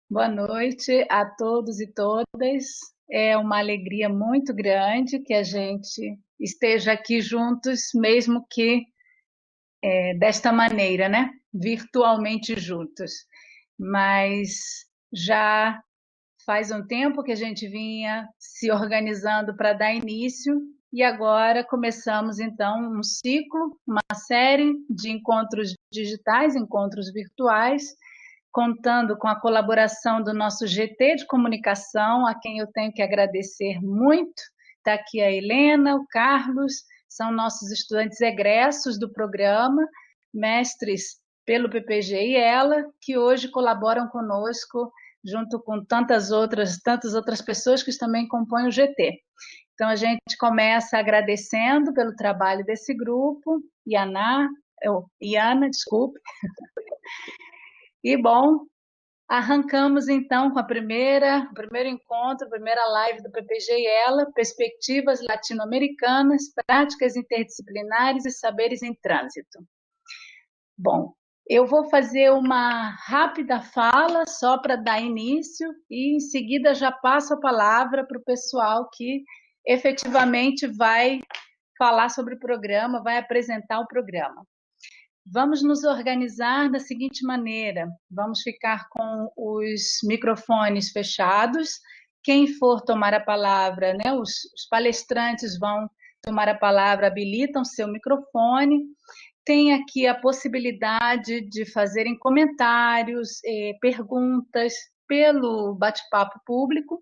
Boa noite a todos e todas. É uma alegria muito grande que a gente esteja aqui juntos, mesmo que desta maneira, né? Virtualmente juntos. Mas já faz um tempo que a gente vinha se organizando para dar início e agora começamos então um ciclo, uma série de encontros digitais, encontros virtuais, contando com a colaboração do nosso GT de comunicação, a quem eu tenho que agradecer muito. Está aqui a Helena, o Carlos, são nossos estudantes egressos do programa, mestres pelo PPG e ela, que hoje colaboram conosco, junto com tantas outras pessoas que também compõem o GT. Então, a gente começa agradecendo pelo trabalho desse grupo, Iana, desculpe. E, bom, arrancamos então com o primeiro encontro, a primeira live do PPG e ela, Perspectivas Latino-Americanas, Práticas Interdisciplinares e Saberes em Trânsito. Bom, eu vou fazer uma rápida fala só para dar início e em seguida já passo a palavra para o pessoal que efetivamente vai falar sobre o programa, vai apresentar o programa. Vamos nos organizar da seguinte maneira: vamos ficar com os microfones fechados. Quem for tomar a palavra, né, os palestrantes vão tomar a palavra, habilitam seu microfone. Tem aqui a possibilidade de fazerem comentários, perguntas pelo bate-papo público.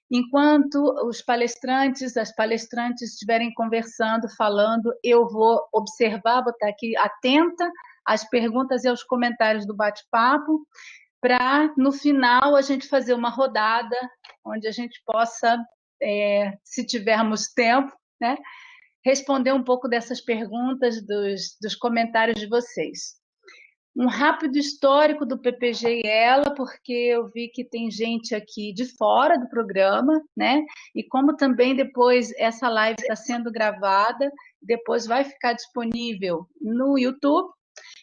Enquanto os palestrantes, as palestrantes estiverem conversando, falando, eu vou observar, vou estar aqui atenta às perguntas e aos comentários do bate-papo, para, no final, a gente fazer uma rodada onde a gente possa, se tivermos tempo, né, responder um pouco dessas perguntas, dos comentários de vocês. Um rápido histórico do PPG e ela, porque eu vi que tem gente aqui de fora do programa, né? E como também depois essa live está sendo gravada, depois vai ficar disponível no YouTube.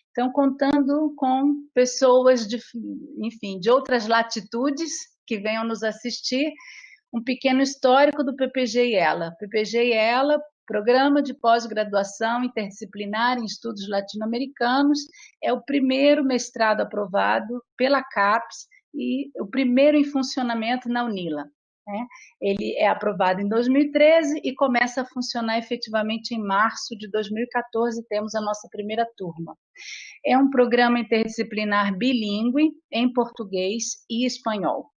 Então, contando com pessoas enfim, de outras latitudes que venham nos assistir, um pequeno histórico do PPG e ela. PPG e ela, Programa de Pós-Graduação Interdisciplinar em Estudos Latino-Americanos, é o primeiro mestrado aprovado pela CAPES e o primeiro em funcionamento na UNILA. Né? Ele é aprovado em 2013 e começa a funcionar efetivamente em março de 2014, temos a nossa primeira turma. É um programa interdisciplinar bilíngue em português e espanhol.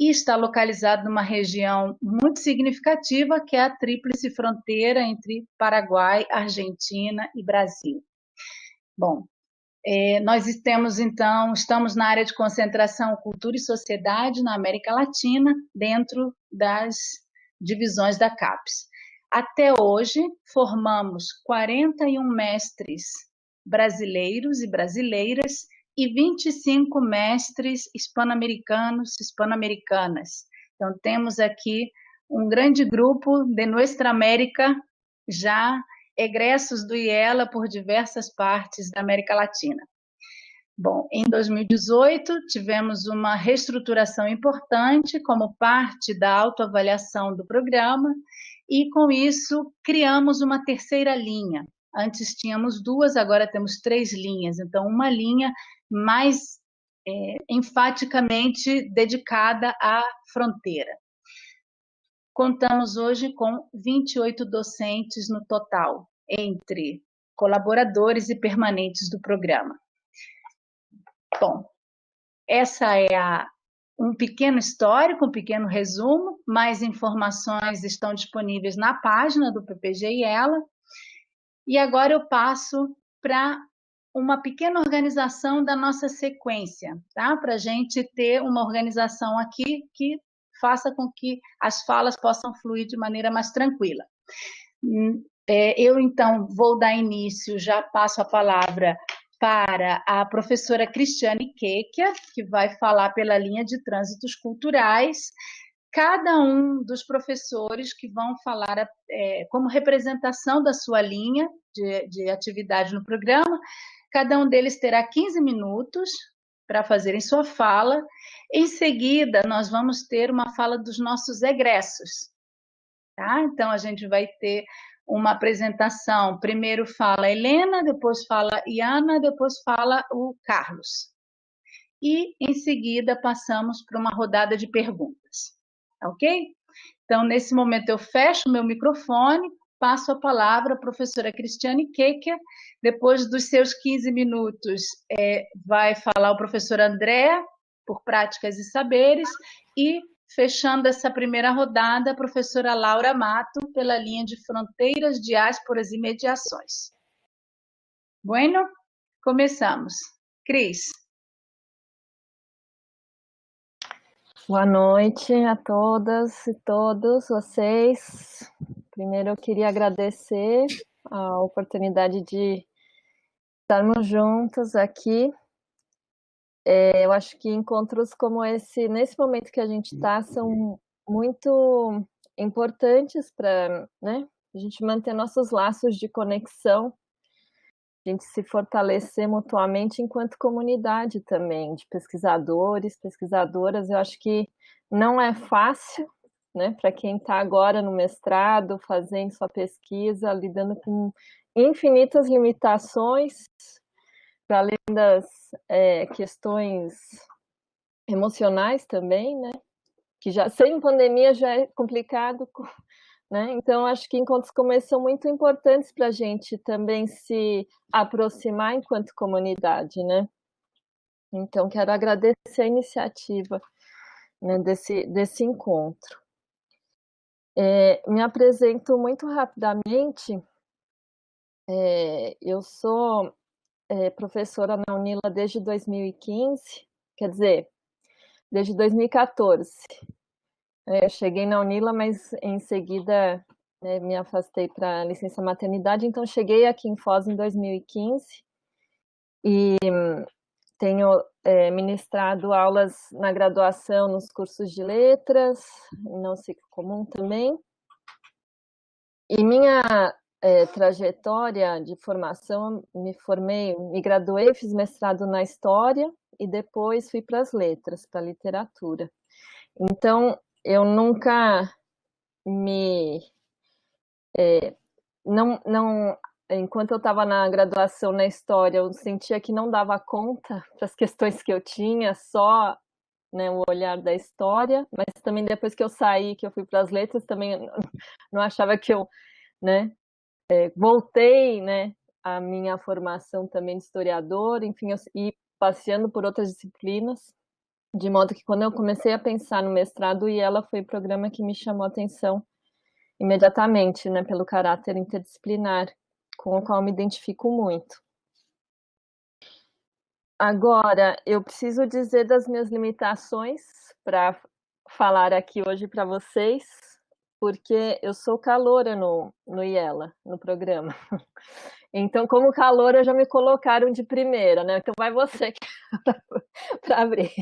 E está localizado numa região muito significativa, que é a tríplice fronteira entre Paraguai, Argentina e Brasil. Bom, nós estamos na área de concentração Cultura e Sociedade na América Latina, dentro das divisões da CAPES. Até hoje, formamos 41 mestres brasileiros e brasileiras e 25 mestres hispano-americanos, hispano-americanas. Então, temos aqui um grande grupo de Nuestra América, já egressos do IELA por diversas partes da América Latina. Bom, em 2018, tivemos uma reestruturação importante como parte da autoavaliação do programa e, com isso, criamos uma terceira linha. Antes tínhamos duas, agora temos 3 linhas. Então, uma linha mais enfaticamente dedicada à fronteira. Contamos hoje com 28 docentes no total, entre colaboradores e permanentes do programa. Bom, essa é um pequeno histórico, um pequeno resumo. Mais informações estão disponíveis na página do PPG e ela. E agora eu passo para uma pequena organização da nossa sequência, tá? Para a gente ter uma organização aqui que faça com que as falas possam fluir de maneira mais tranquila. Eu, então, vou dar início, já passo a palavra para a professora Cristiane Quequia, que vai falar pela linha de trânsitos culturais. Cada um dos professores que vão falar como representação da sua linha de atividade no programa, cada um deles terá 15 minutos para fazerem sua fala. Em seguida, nós vamos ter uma fala dos nossos egressos, tá? Então, a gente vai ter uma apresentação. Primeiro fala a Helena, depois fala a Iana, depois fala o Carlos. E, em seguida, passamos para uma rodada de perguntas, ok? Então, nesse momento, eu fecho meu microfone, passo a palavra à professora Cristiane Keker. Depois dos seus 15 minutos, vai falar o professor André, por práticas e saberes, e, fechando essa primeira rodada, a professora Laura Mato, pela linha de fronteiras, diásporas e mediações. Bueno, começamos. Cris. Boa noite a todas e todos vocês. Primeiro eu queria agradecer a oportunidade de estarmos juntos aqui. Eu acho que encontros como esse, nesse momento que a gente está, são muito importantes para, né, a gente manter nossos laços de conexão, a gente se fortalecer mutuamente enquanto comunidade também, de pesquisadores, pesquisadoras. Eu acho que não é fácil, né, para quem está agora no mestrado, fazendo sua pesquisa, lidando com infinitas limitações, para além das questões emocionais também, né, que já sem pandemia já é complicado, né? Então, acho que encontros como esse são muito importantes para a gente também se aproximar enquanto comunidade, né? Então, quero agradecer a iniciativa, né, desse encontro. Me apresento muito rapidamente. Eu sou professora na UNILA desde 2015, quer dizer, desde 2014. Eu cheguei na UNILA, mas em seguida me afastei para licença maternidade, então cheguei aqui em Foz em 2015 e tenho ministrado aulas na graduação nos cursos de letras, no ciclo comum também. E minha trajetória de formação, me graduei, fiz mestrado na História e depois fui para as letras, para a literatura. Então, eu nunca enquanto eu estava na graduação na História, eu sentia que não dava conta para as questões que eu tinha, só, né, o olhar da história, mas também depois que eu saí, que eu fui para as letras, também não achava que eu, né, voltei, né, a minha formação também de historiador, enfim, e passeando por outras disciplinas, de modo que quando eu comecei a pensar no mestrado, e ela foi o programa que me chamou a atenção imediatamente, né, pelo caráter interdisciplinar, com o qual me identifico muito. Agora, eu preciso dizer das minhas limitações para falar aqui hoje para vocês, porque eu sou caloura no IELA, no programa. Então, como caloura, já me colocaram de primeira, né? Então, vai você para abrir.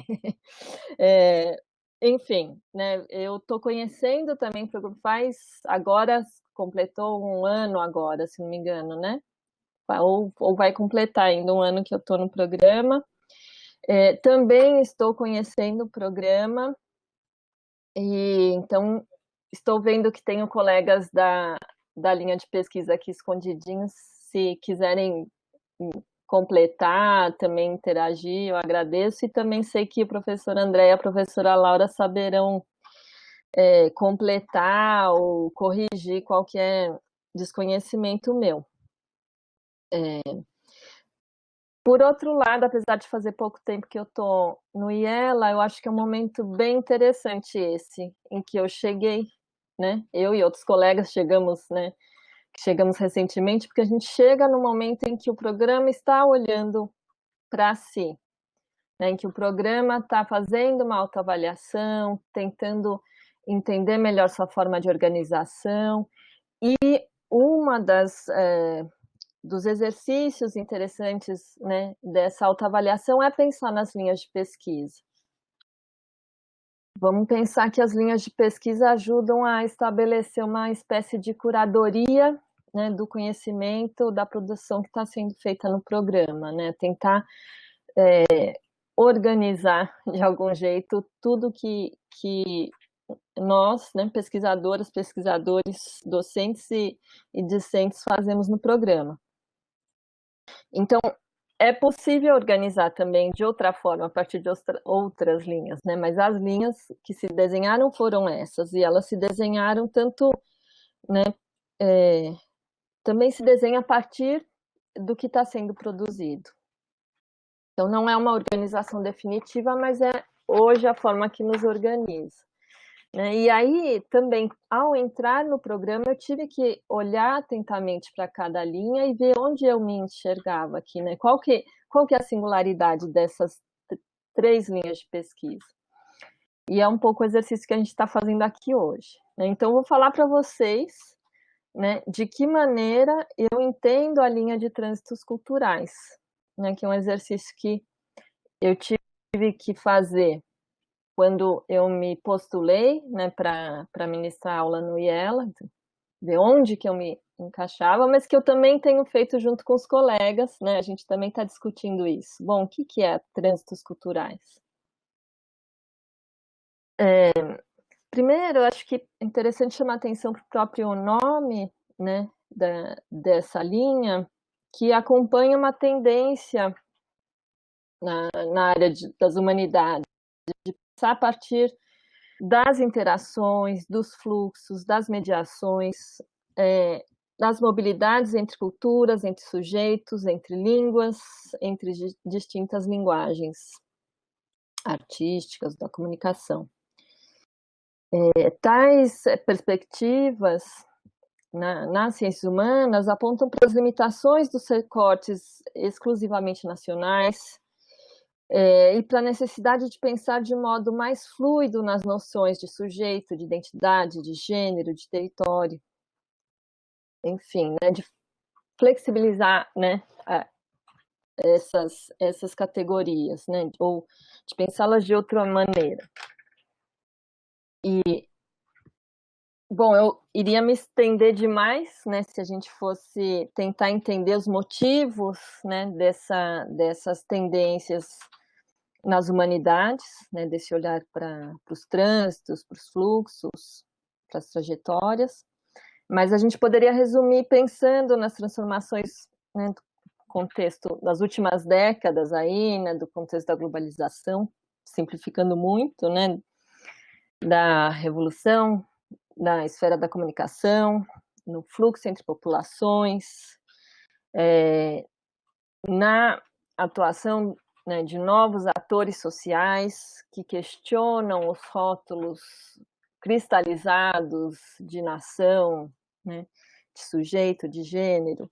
Enfim, né? Eu estou conhecendo também o programa agora completou um ano agora, se não me engano, né? Ou vai completar ainda um ano que eu estou no programa. Também estou conhecendo o programa e então estou vendo que tenho colegas da linha de pesquisa aqui escondidinhos, se quiserem completar, também interagir, eu agradeço, e também sei que o professor André e a professora Laura saberão completar ou corrigir qualquer desconhecimento meu. Por outro lado, apesar de fazer pouco tempo que eu estou no IELA, eu acho que é um momento bem interessante esse, em que eu cheguei, né? Eu e outros colegas chegamos recentemente, porque a gente chega no momento em que o programa está olhando para si, né? Em que o programa está fazendo uma autoavaliação, tentando entender melhor sua forma de organização, e uma dos exercícios interessantes, né, dessa autoavaliação é pensar nas linhas de pesquisa. Vamos pensar que as linhas de pesquisa ajudam a estabelecer uma espécie de curadoria, né, do conhecimento, da produção que está sendo feita no programa, né, tentar organizar de algum jeito tudo que nós, né, pesquisadoras, pesquisadores, docentes e discentes fazemos no programa. Então, é possível organizar também de outra forma, a partir de outras linhas, né? Mas as linhas que se desenharam foram essas, e elas se desenharam tanto, né? Também se desenha a partir do que está sendo produzido. Então, não é uma organização definitiva, mas é hoje a forma que nos organiza. Né? E aí, também, ao entrar no programa, eu tive que olhar atentamente para cada linha e ver onde eu me enxergava aqui, né? Qual que é a singularidade dessas 3 linhas de pesquisa? E é um pouco o exercício que a gente está fazendo aqui hoje. Né? Então, eu vou falar para vocês, né, de que maneira eu entendo a linha de trânsitos culturais, né, que é um exercício que eu tive que fazer quando eu me postulei, né, para ministrar aula no IELA, ver onde que eu me encaixava, mas que eu também tenho feito junto com os colegas, né, a gente também está discutindo isso. Bom, o que é trânsitos culturais? Primeiro, eu acho que é interessante chamar atenção para o próprio nome, né, dessa linha, que acompanha uma tendência na área das humanidades, de pensar a partir das interações, dos fluxos, das mediações, das mobilidades entre culturas, entre sujeitos, entre línguas, entre distintas linguagens artísticas da comunicação. Tais perspectivas nas ciências humanas apontam para as limitações dos recortes exclusivamente nacionais, e para a necessidade de pensar de modo mais fluido nas noções de sujeito, de identidade, de gênero, de território, enfim, né, de flexibilizar, né, essas categorias, né, ou de pensá-las de outra maneira. E, bom, eu iria me estender demais, né, se a gente fosse tentar entender os motivos, né, dessas tendências nas humanidades, né, desse olhar para os trânsitos, para os fluxos, para as trajetórias, mas a gente poderia resumir pensando nas transformações, né, do contexto das últimas décadas aí, né, do contexto da globalização, simplificando muito, né, da revolução, da esfera da comunicação, no fluxo entre populações, na atuação, né, de novos atores sociais que questionam os rótulos cristalizados de nação, né, de sujeito, de gênero,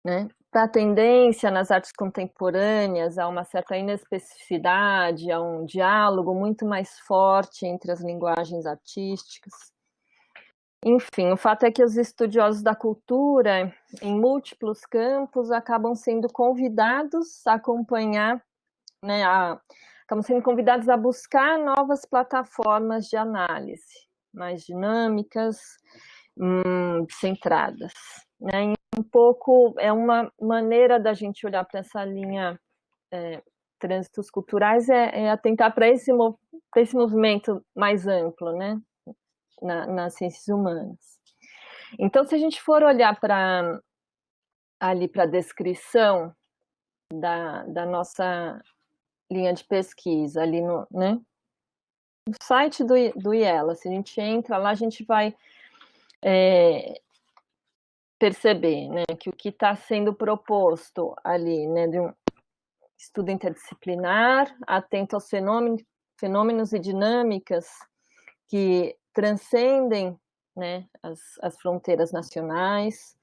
né, para a tendência nas artes contemporâneas a uma certa inespecificidade, a um diálogo muito mais forte entre as linguagens artísticas. Enfim, o fato é que os estudiosos da cultura, em múltiplos campos, acabam sendo convidados a acompanhar, né, acabam sendo convidados a buscar novas plataformas de análise, mais dinâmicas, centradas. Né? Um pouco é uma maneira da gente olhar para essa linha trânsitos culturais, atentar para esse movimento mais amplo, né? Nas ciências humanas. Então, se a gente for olhar para a descrição da nossa linha de pesquisa, ali no site do IELA, se a gente entra lá, a gente vai perceber, né, que o que está sendo proposto ali, né, de um estudo interdisciplinar, atento aos fenômenos e dinâmicas que transcendem, né, as fronteiras nacionais,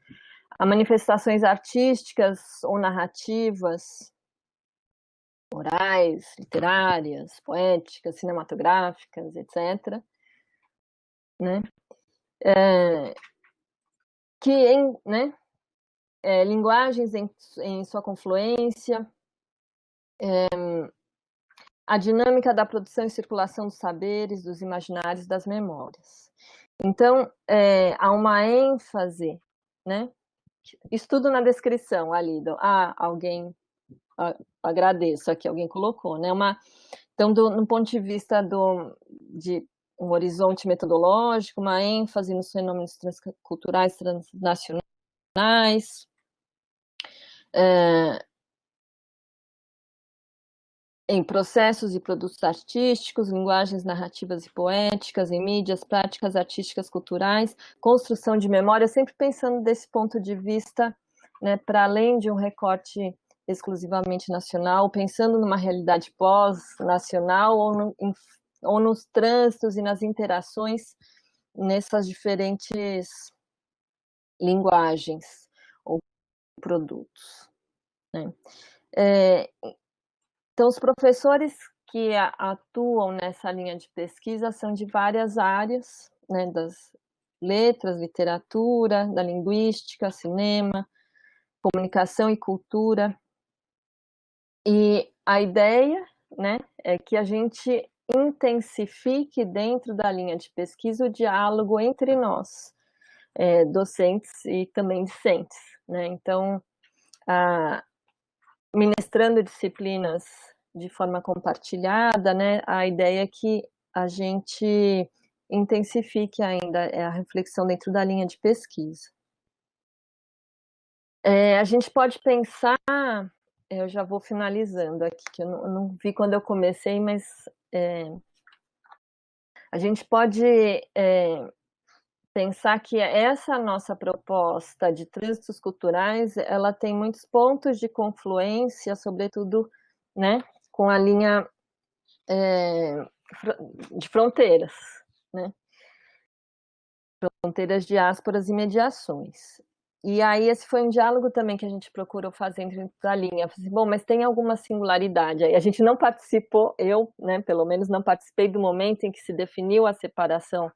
a manifestações artísticas ou narrativas, orais, literárias, poéticas, cinematográficas, etc. Né? Linguagens em sua confluência, a dinâmica da produção e circulação dos saberes, dos imaginários, das memórias. Então, há uma ênfase, né? Estudo na descrição ali, alguém agradeço aqui, alguém colocou, né? Então, no ponto de vista de um horizonte metodológico, uma ênfase nos fenômenos transculturais transnacionais, em processos e produtos artísticos, linguagens narrativas e poéticas, em mídias, práticas artísticas culturais, construção de memória, sempre pensando desse ponto de vista, né, para além de um recorte exclusivamente nacional, pensando numa realidade pós-nacional ou nos trânsitos e nas interações nessas diferentes linguagens ou produtos, né? Então, os professores que atuam nessa linha de pesquisa são de várias áreas, né, das letras, literatura, da linguística, cinema, comunicação e cultura. E a ideia, né, é que a gente intensifique dentro da linha de pesquisa o diálogo entre nós, docentes e também discentes, né? Então, ministrando disciplinas de forma compartilhada, né, a ideia é que a gente intensifique ainda a reflexão dentro da linha de pesquisa. A gente pode pensar, eu já vou finalizando aqui, que eu não vi quando eu comecei, mas a gente pode pensar que essa nossa proposta de trânsitos culturais, ela tem muitos pontos de confluência, sobretudo, né, com a linha de fronteiras, né? Fronteiras, diásporas e mediações. E aí esse foi um diálogo também que a gente procurou fazer dentro da linha. Falei, bom, mas tem alguma singularidade aí? A gente não participou, eu, né, pelo menos não participei do momento em que se definiu a separação,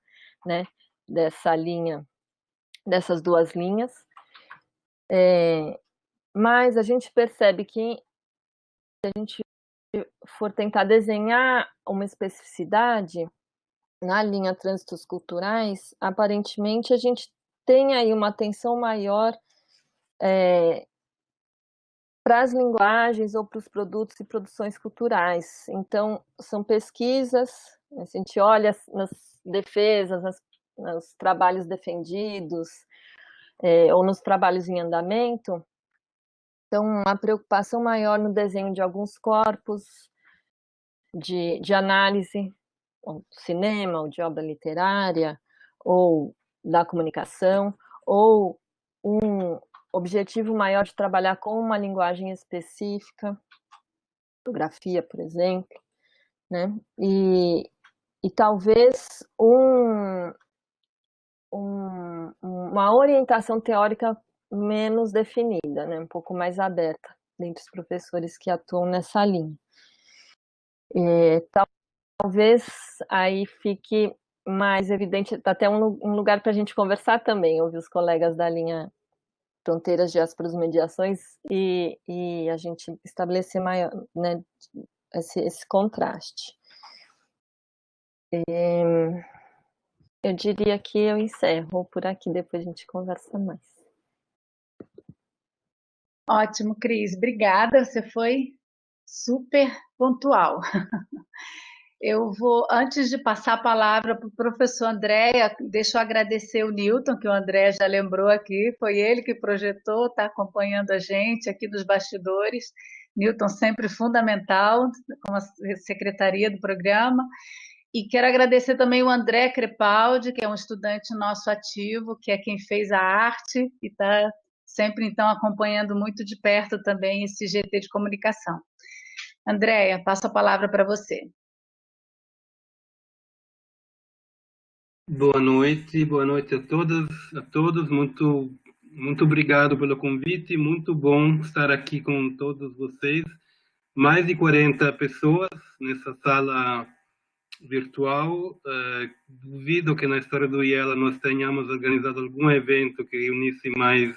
né, dessa linha, dessas duas linhas. Mas a gente percebe que se a gente for tentar desenhar uma especificidade na linha trânsitos culturais, aparentemente a gente tem aí uma atenção maior para as linguagens ou para os produtos e produções culturais. Então, são pesquisas, a gente olha nas defesas, nos trabalhos defendidos, ou nos trabalhos em andamento, então, uma preocupação maior no desenho de alguns corpos de análise, ou do cinema, ou de obra literária, ou da comunicação, ou um objetivo maior de trabalhar com uma linguagem específica, fotografia, por exemplo, né? E talvez uma orientação teórica menos definida, né? Um pouco mais aberta dentre os professores que atuam nessa linha. Talvez aí fique mais evidente, até um lugar para a gente conversar também, ouvir os colegas da linha Fronteiras, Diásporas, Mediações e a gente estabelecer maior, né, esse contraste. Eu diria que eu encerro por aqui, depois a gente conversa mais. Ótimo, Cris, obrigada, você foi super pontual. Eu vou, antes de passar a palavra para o professor André, deixa eu agradecer o Newton, que o André já lembrou aqui, foi ele que projetou, está acompanhando a gente aqui nos bastidores. Newton sempre fundamental, com a secretaria do programa. E quero agradecer também o André Crepaldi, que é um estudante nosso ativo, que é quem fez a arte e está sempre, então, acompanhando muito de perto também esse GT de comunicação. Andréia, passo a palavra para você. Boa noite a todas, a todos. Muito obrigado pelo convite. Muito bom estar aqui com todos vocês. Mais de 40 pessoas nessa sala virtual. Duvido que na história do IELA nós tenhamos organizado algum evento que reunisse mais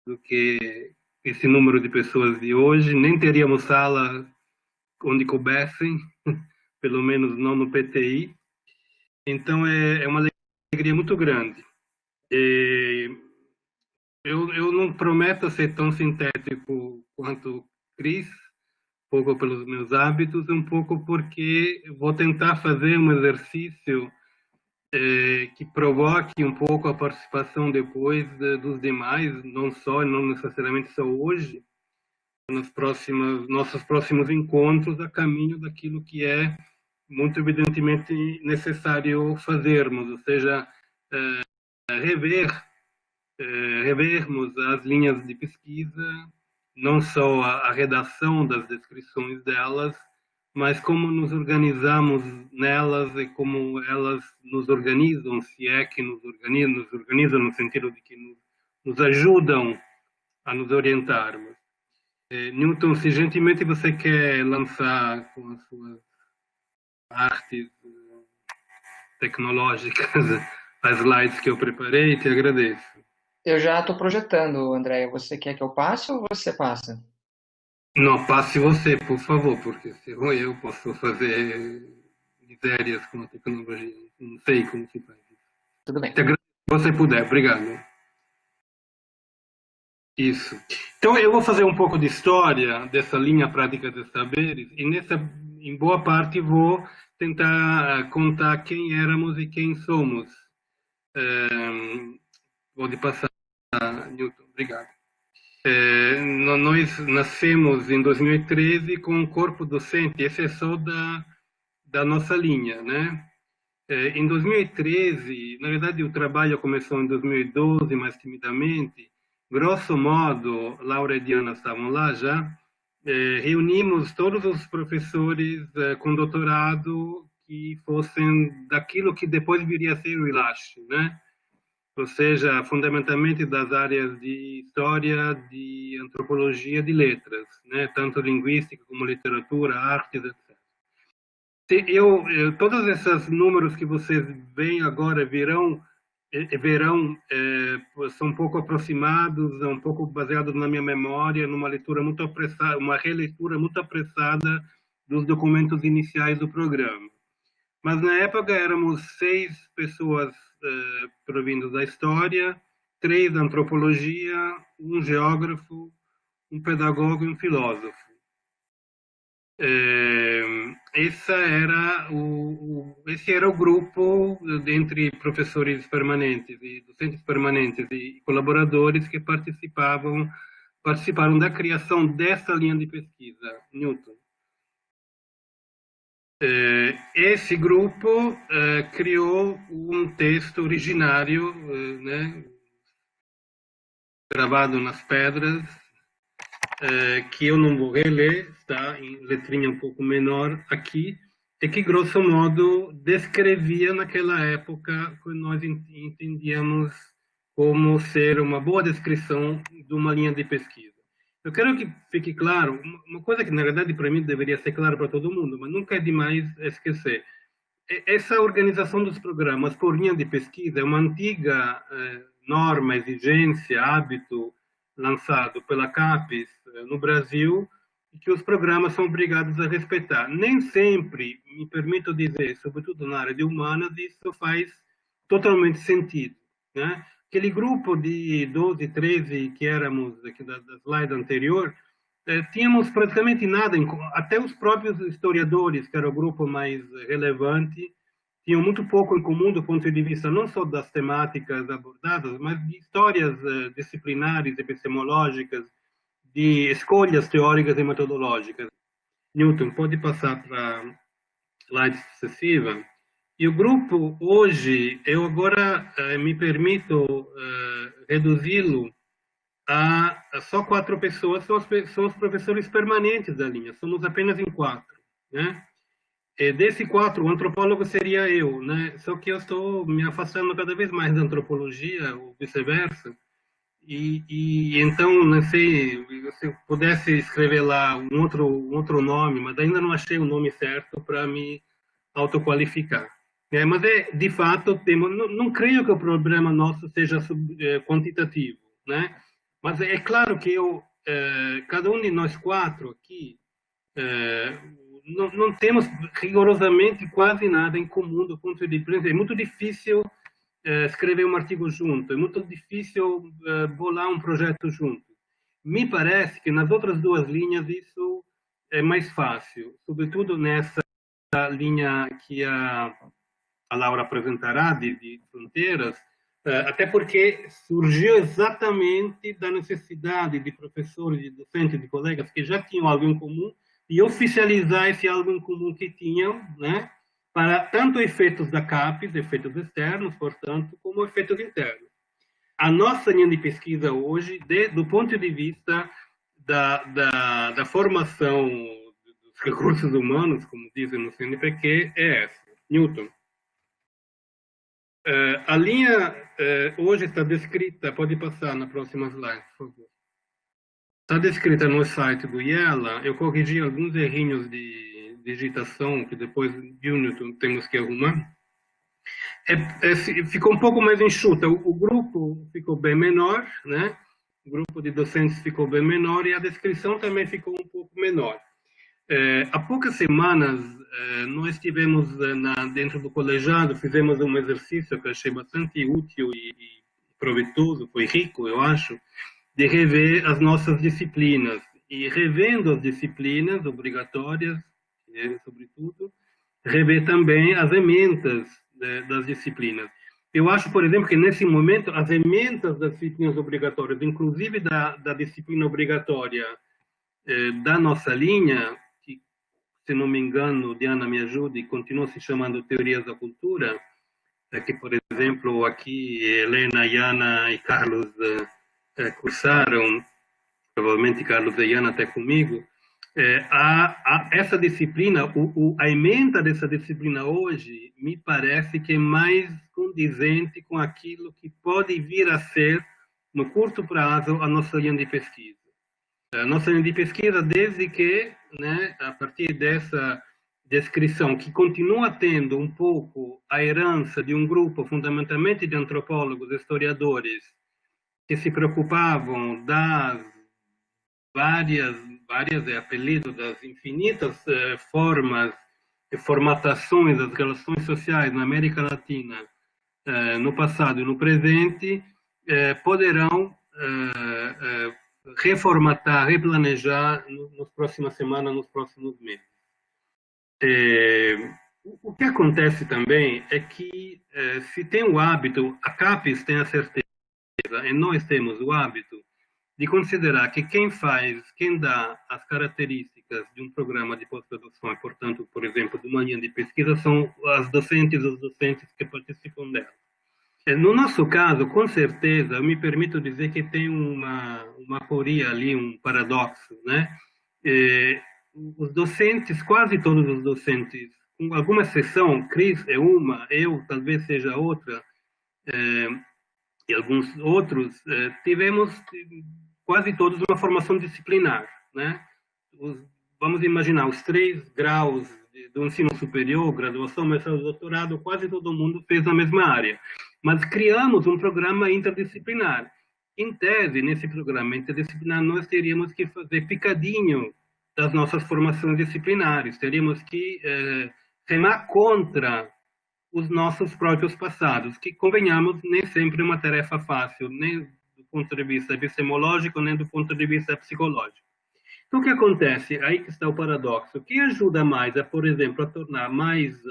do que esse número de pessoas de hoje. Nem teríamos sala onde coubessem, pelo menos não no PTI. Então é uma alegria muito grande. Eu não prometo ser tão sintético quanto Cris, um pouco pelos meus hábitos, um pouco porque vou tentar fazer um exercício que provoque um pouco a participação depois dos demais, não necessariamente só hoje, nossos próximos encontros, a caminho daquilo que é muito evidentemente necessário fazermos, ou seja, revermos as linhas de pesquisa, não só a redação das descrições delas, mas como nos organizamos nelas e como elas nos organizam, se é que nos organizam no sentido de que nos ajudam a nos orientarmos. Newton, se gentilmente você quer lançar com as suas artes tecnológicas as slides que eu preparei, te agradeço. Eu já estou projetando, Andréia. Você quer que eu passe ou você passa? Não, passe você, por favor, porque se eu posso fazer misérias com a tecnologia. Não sei como se faz isso. Tudo bem. Se você puder, obrigado. Isso. Então, eu vou fazer um pouco de história dessa linha prática de saberes e, em boa parte, vou tentar contar quem éramos e quem somos. Pode passar, Newton. Obrigado. Nós nascemos em 2013 com um corpo docente, esse é só da nossa linha, né? Em 2013, na verdade o trabalho começou em 2012, mais timidamente, grosso modo, Laura e Diana estavam lá já, reunimos todos os professores com doutorado que fossem daquilo que depois viria a ser o ILASH, né? Ou seja, fundamentalmente das áreas de história, de antropologia, de letras, né? Tanto linguística como literatura, artes, etc. Todos esses números que vocês veem agora são um pouco aproximados, um pouco baseados na minha memória, numa leitura muito apressada, uma releitura muito apressada dos documentos iniciais do programa. Mas na época éramos 6 pessoas provindas da história, 3 da antropologia, um geógrafo, um pedagogo e um filósofo. Esse era o grupo entre professores permanentes e docentes permanentes e colaboradores que participaram da criação dessa linha de pesquisa, Newton. Esse grupo criou um texto originário, né, gravado nas pedras, que eu não vou reler, está em letrinha um pouco menor aqui, e que, grosso modo, descrevia naquela época que nós entendíamos como ser uma boa descrição de uma linha de pesquisa. Eu quero que fique claro, uma coisa que, na verdade, para mim deveria ser clara para todo mundo, mas nunca é demais esquecer. Essa organização dos programas por linha de pesquisa é uma antiga norma, exigência, hábito lançado pela CAPES no Brasil e que os programas são obrigados a respeitar. Nem sempre, me permito dizer, sobretudo na área de humanas, isso faz totalmente sentido, né? Aquele grupo de 12, 13 que éramos aqui da slide anterior, tínhamos praticamente nada, até os próprios historiadores, que era o grupo mais relevante, tinham muito pouco em comum do ponto de vista não só das temáticas abordadas, mas de histórias disciplinares, epistemológicas, de escolhas teóricas e metodológicas. Newton, pode passar para a slide sucessiva. E o grupo, hoje, eu agora me permito reduzi-lo a só 4 pessoas, são os professores permanentes da linha, somos apenas em 4, né? Desse 4, o antropólogo seria eu, né? Só que eu estou me afastando cada vez mais da antropologia, ou vice-versa, e então, não sei, se eu pudesse escrever lá um outro nome, mas ainda não achei o nome certo para me autoqualificar. Mas de fato, não creio que o problema nosso seja quantitativo, né? Mas é claro que cada um de nós 4 aqui, não temos rigorosamente quase nada em comum do ponto de vista. É muito difícil escrever um artigo junto, é muito difícil bolar um projeto junto. Me parece que nas outras duas linhas isso é mais fácil, sobretudo nessa linha que a Laura apresentará de fronteiras, até porque surgiu exatamente da necessidade de professores, de docentes, de colegas que já tinham algo em comum e oficializar esse algo em comum que tinham, né, para tanto efeitos da CAPES, efeitos externos, portanto, como efeitos internos. A nossa linha de pesquisa hoje, do ponto de vista da formação dos recursos humanos, como dizem no CNPq, é essa. Newton. A linha hoje está descrita, pode passar na próxima slide, por favor. Está descrita no site do IELA, eu corrigi alguns errinhos de digitação, que depois de Newton temos que arrumar. Ficou um pouco mais enxuta, o grupo ficou bem menor, né? O grupo de docentes ficou bem menor e a descrição também ficou um pouco menor. Há poucas semanas, nós estivemos dentro do colegiado, fizemos um exercício que eu achei bastante útil e proveitoso, foi rico, eu acho, de rever as nossas disciplinas. E revendo as disciplinas obrigatórias, sobretudo, rever também as ementas das disciplinas. Eu acho, por exemplo, que nesse momento as ementas das disciplinas obrigatórias, inclusive da disciplina obrigatória da nossa linha, que, se não me engano, Diana me ajude, continua se chamando Teorias da Cultura, que, por exemplo, aqui Helena, Iana e Carlos cursaram, provavelmente Carlos e Iana até comigo. Essa disciplina, a ementa dessa disciplina hoje, me parece que é mais condizente com aquilo que pode vir a ser, no curto prazo, a nossa linha de pesquisa. A nossa linha de pesquisa, desde que, né, a partir dessa descrição, que continua tendo um pouco a herança de um grupo, fundamentalmente de antropólogos, historiadores, que se preocupavam das várias apelidos das infinitas formas e formatações das relações sociais na América Latina no passado e no presente, poderão reformatar, replanejar nas próximas semanas, nos próximos meses. O que acontece também é que se tem o hábito, a CAPES tem a certeza, e nós temos o hábito, de considerar que quem dá as características de um programa de pós-graduação, portanto, por exemplo, de uma linha de pesquisa, são as docentes e os docentes que participam dela. No nosso caso, com certeza, eu me permito dizer que tem uma aporia ali, um paradoxo, né? Os docentes, quase todos os docentes, com alguma exceção, Cris é uma, eu talvez seja outra, e alguns outros, tivemos quase todos uma formação disciplinar, né? Vamos imaginar, os 3 graus do ensino superior, graduação, mestrado, doutorado, quase todo mundo fez na mesma área. Mas criamos um programa interdisciplinar. Em tese, nesse programa interdisciplinar, nós teríamos que fazer picadinho das nossas formações disciplinares, teríamos que remar contra os nossos próprios passados, que, convenhamos, nem sempre é uma tarefa fácil, nem do ponto de vista epistemológico, nem do ponto de vista psicológico. Então, o que acontece? Aí que está o paradoxo. O que ajuda mais, por exemplo, a tornar mais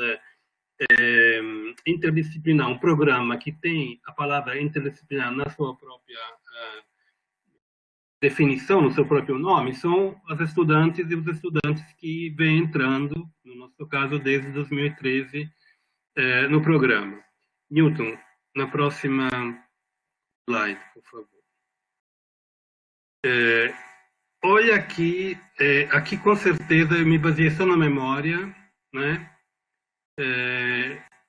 interdisciplinar um programa que tem a palavra interdisciplinar na sua própria definição, no seu próprio nome, são as estudantes e os estudantes que vêm entrando, no nosso caso, desde 2013, no programa. Newton, na próxima slide, por favor. Olha aqui, aqui com certeza eu me baseei só na memória, né?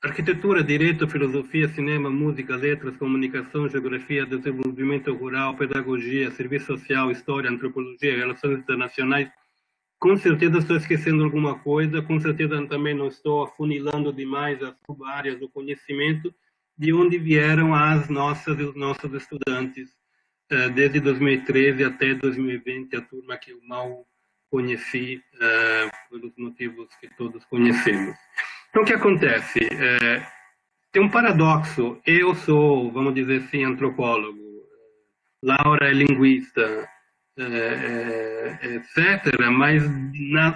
Arquitetura, direito, filosofia, cinema, música, letras, comunicação, geografia, desenvolvimento rural, pedagogia, serviço social, história, antropologia, relações internacionais. Com certeza estou esquecendo alguma coisa, com certeza também não estou afunilando demais as sub-áreas do conhecimento, de onde vieram as nossas e os nossos estudantes, desde 2013 até 2020, a turma que eu mal conheci, pelos motivos que todos conhecemos. Então, o que acontece? Tem um paradoxo. Eu sou, vamos dizer assim, antropólogo. Laura é linguista. etc., mas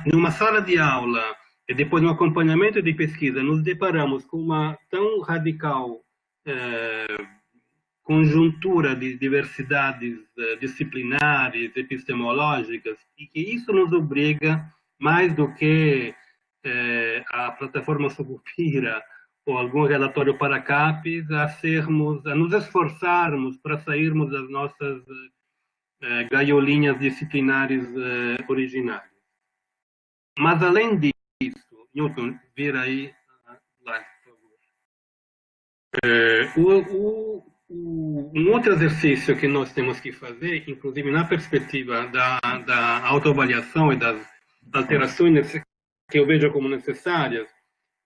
numa sala de aula e depois no acompanhamento de pesquisa nos deparamos com uma tão radical conjuntura de diversidades disciplinares, epistemológicas, e que isso nos obriga, mais do que a plataforma Sucupira ou algum relatório para CAPES, a nos esforçarmos para sairmos das nossas gaiolinhas disciplinares originárias. Mas, além disso, Newton, vira aí, lá, por favor. Um outro exercício que nós temos que fazer, inclusive na perspectiva da autoavaliação e das alterações que eu vejo como necessárias,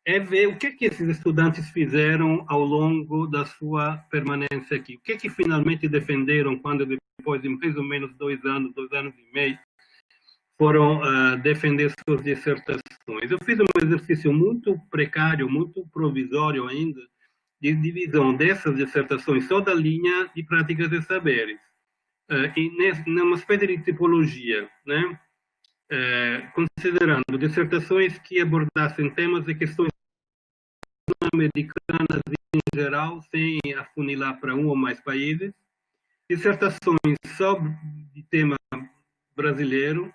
é ver o que esses estudantes fizeram ao longo da sua permanência aqui. O que finalmente defenderam quando, depois de mais ou menos 2 anos e meio, foram defender suas dissertações. Eu fiz um exercício muito precário, muito provisório ainda, de divisão dessas dissertações só da linha de práticas de saberes, e numa espécie de tipologia, né? Considerando dissertações que abordassem temas e questões americanas em geral, sem afunilar para um ou mais países, dissertações só de tema brasileiro,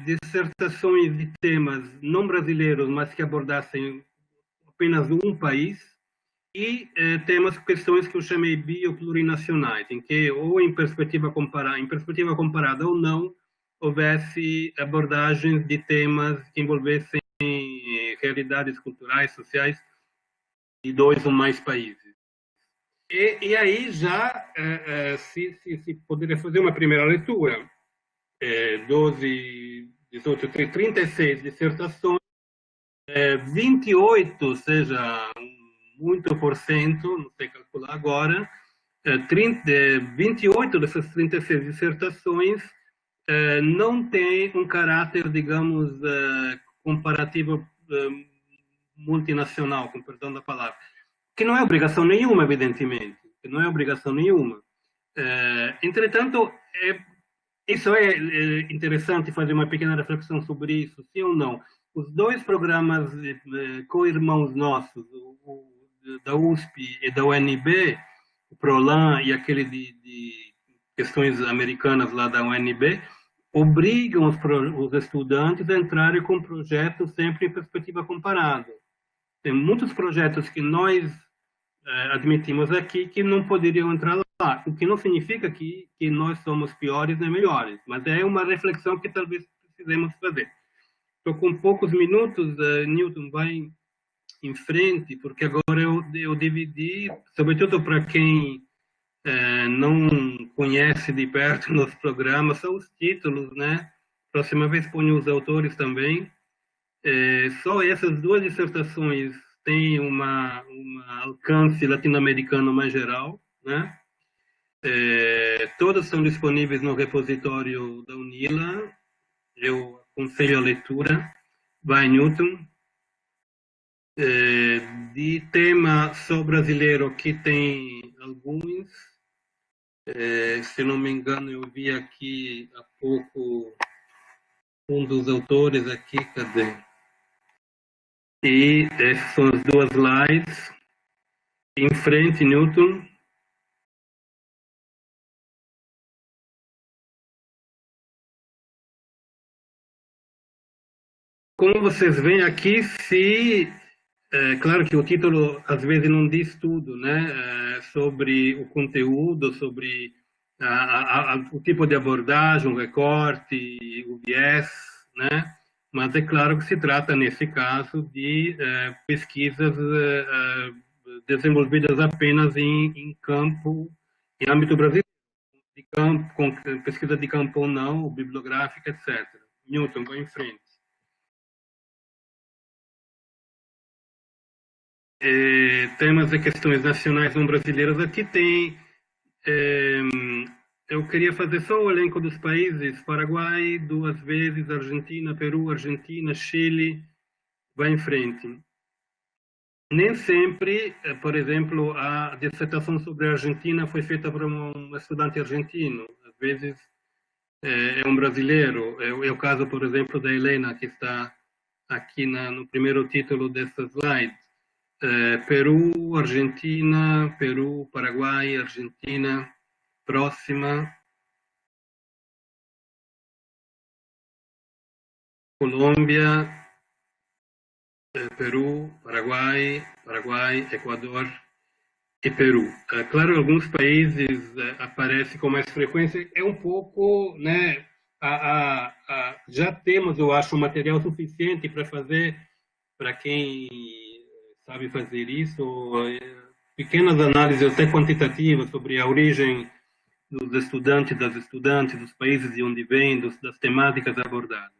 dissertações de temas não brasileiros, mas que abordassem apenas um país, e questões que eu chamei bioplurinacionais, em que, ou em perspectiva comparada ou não, houvesse abordagens de temas que envolvessem realidades culturais, sociais de 2 ou mais países. E aí já se poderia fazer uma primeira leitura, 12, 18, 36 dissertações, 28, seja muito por cento, não sei calcular agora, 28 dessas 36 dissertações não tem um caráter, digamos, comparativo multinacional, com perdão da palavra, que não é obrigação nenhuma, evidentemente, que não é obrigação nenhuma. Entretanto, isso é interessante fazer uma pequena reflexão sobre isso, sim ou não. Os 2 programas co-irmãos nossos, da USP e da UNB, o PROLAN e aquele de questões americanas lá da UNB, obrigam os estudantes a entrarem com projetos sempre em perspectiva comparada. Tem muitos projetos que nós admitimos aqui que não poderiam entrar lá, o que não significa que nós somos piores nem melhores, mas é uma reflexão que talvez precisemos fazer. Estou com poucos minutos, Newton vai em frente, porque agora eu dividi, sobretudo para quem não conhece de perto nos programas, são os títulos, né? Próxima vez ponho os autores também. Só essas 2 dissertações têm um alcance latino-americano mais geral, né? Todas são disponíveis no repositório da UNILA. Eu aconselho a leitura. Vai, Newton. De tema só brasileiro, aqui tem alguns. Se não me engano, eu vi aqui há pouco um dos autores aqui, cadê? E essas são as 2 slides. Em frente, Newton. Como vocês veem aqui, claro que o título às vezes não diz tudo, né? Sobre o conteúdo, sobre o tipo de abordagem, o recorte, o viés, né? Mas é claro que se trata, nesse caso, de pesquisas desenvolvidas apenas em campo, em âmbito brasileiro, de campo, com pesquisa de campo ou não, bibliográfica, etc. Newton, vai em frente. Temas e questões nacionais não brasileiras, aqui tem. Eu queria fazer só o elenco dos países: Paraguai 2 vezes, Argentina, Peru, Argentina, Chile. Vai em frente. Nem sempre, por exemplo, a dissertação sobre a Argentina foi feita por um estudante argentino. Às vezes é um brasileiro. É o caso, por exemplo, da Helena, que está aqui no primeiro título dessa slide. Peru, Argentina, Peru, Paraguai, Argentina, próxima, Colômbia, Peru, Paraguai, Equador e Peru. Claro, alguns países aparecem com mais frequência. É um pouco, né? Já temos, eu acho, material suficiente para fazer, para quem sabe fazer isso, pequenas análises até quantitativas sobre a origem dos estudantes, das estudantes, dos países de onde vêm, das temáticas abordadas.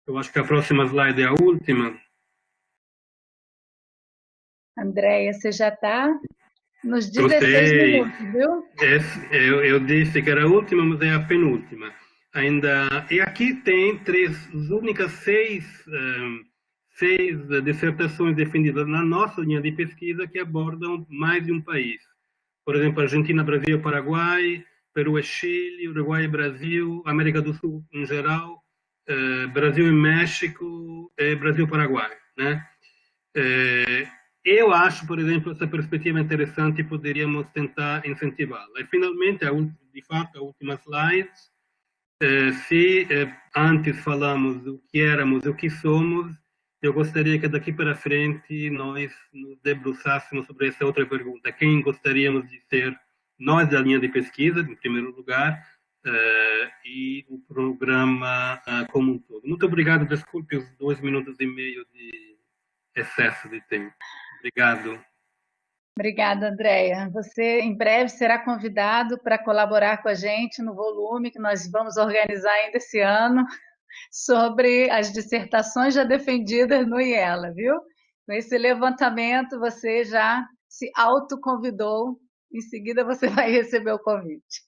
Eu acho que a próxima slide é a última. Andréia, você já está nos 16 minutos, viu? Eu disse que era a última, mas é a penúltima. E aqui tem as únicas seis dissertações defendidas na nossa linha de pesquisa que abordam mais de um país. Por exemplo, Argentina, Brasil, Paraguai, Peru e Chile, Uruguai e Brasil, América do Sul em geral, Brasil e México, e Brasil e Paraguai, né? Eu acho, por exemplo, essa perspectiva interessante e poderíamos tentar incentivá-la. E, finalmente, de fato, a última slide. Se antes falamos do que éramos e o que somos, eu gostaria que daqui para frente nós nos debruçássemos sobre essa outra pergunta. Quem gostaríamos de ser? Nós da linha de pesquisa, em primeiro lugar, e o programa como um todo. Muito obrigado. Desculpe os 2 minutos e meio de excesso de tempo. Obrigado. Obrigada, Andréia. Você, em breve, será convidado para colaborar com a gente no volume que nós vamos organizar ainda esse ano sobre as dissertações já defendidas no IELA, viu? Com esse levantamento, você já se autoconvidou. Em seguida, você vai receber o convite.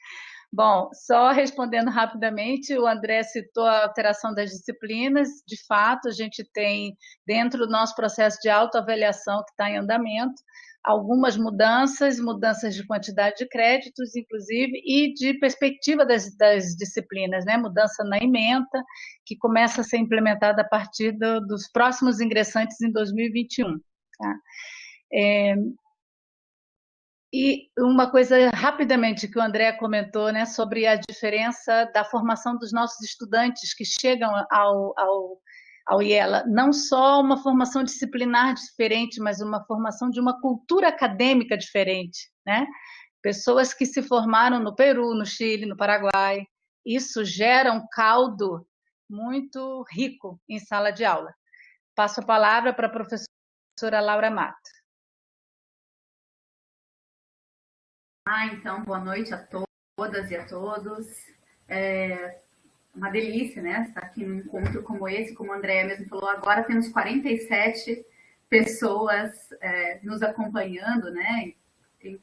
Bom, só respondendo rapidamente, o André citou a alteração das disciplinas. De fato, a gente tem, dentro do nosso processo de autoavaliação que está em andamento, algumas mudanças de quantidade de créditos, inclusive, e de perspectiva das disciplinas, né? Mudança na ementa, que começa a ser implementada a partir dos próximos ingressantes em 2021. Tá? E uma coisa, rapidamente, que o André comentou, né, sobre a diferença da formação dos nossos estudantes que chegam ao IELA, não só uma formação disciplinar diferente, mas uma formação de uma cultura acadêmica diferente, né? Pessoas que se formaram no Peru, no Chile, no Paraguai, isso gera um caldo muito rico em sala de aula. Passo a palavra para a professora Laura Mato. Então, boa noite a todas e a todos. É uma delícia, né? Estar aqui num encontro como esse, como a Andréia mesmo falou, agora temos 47 pessoas nos acompanhando, né? É muito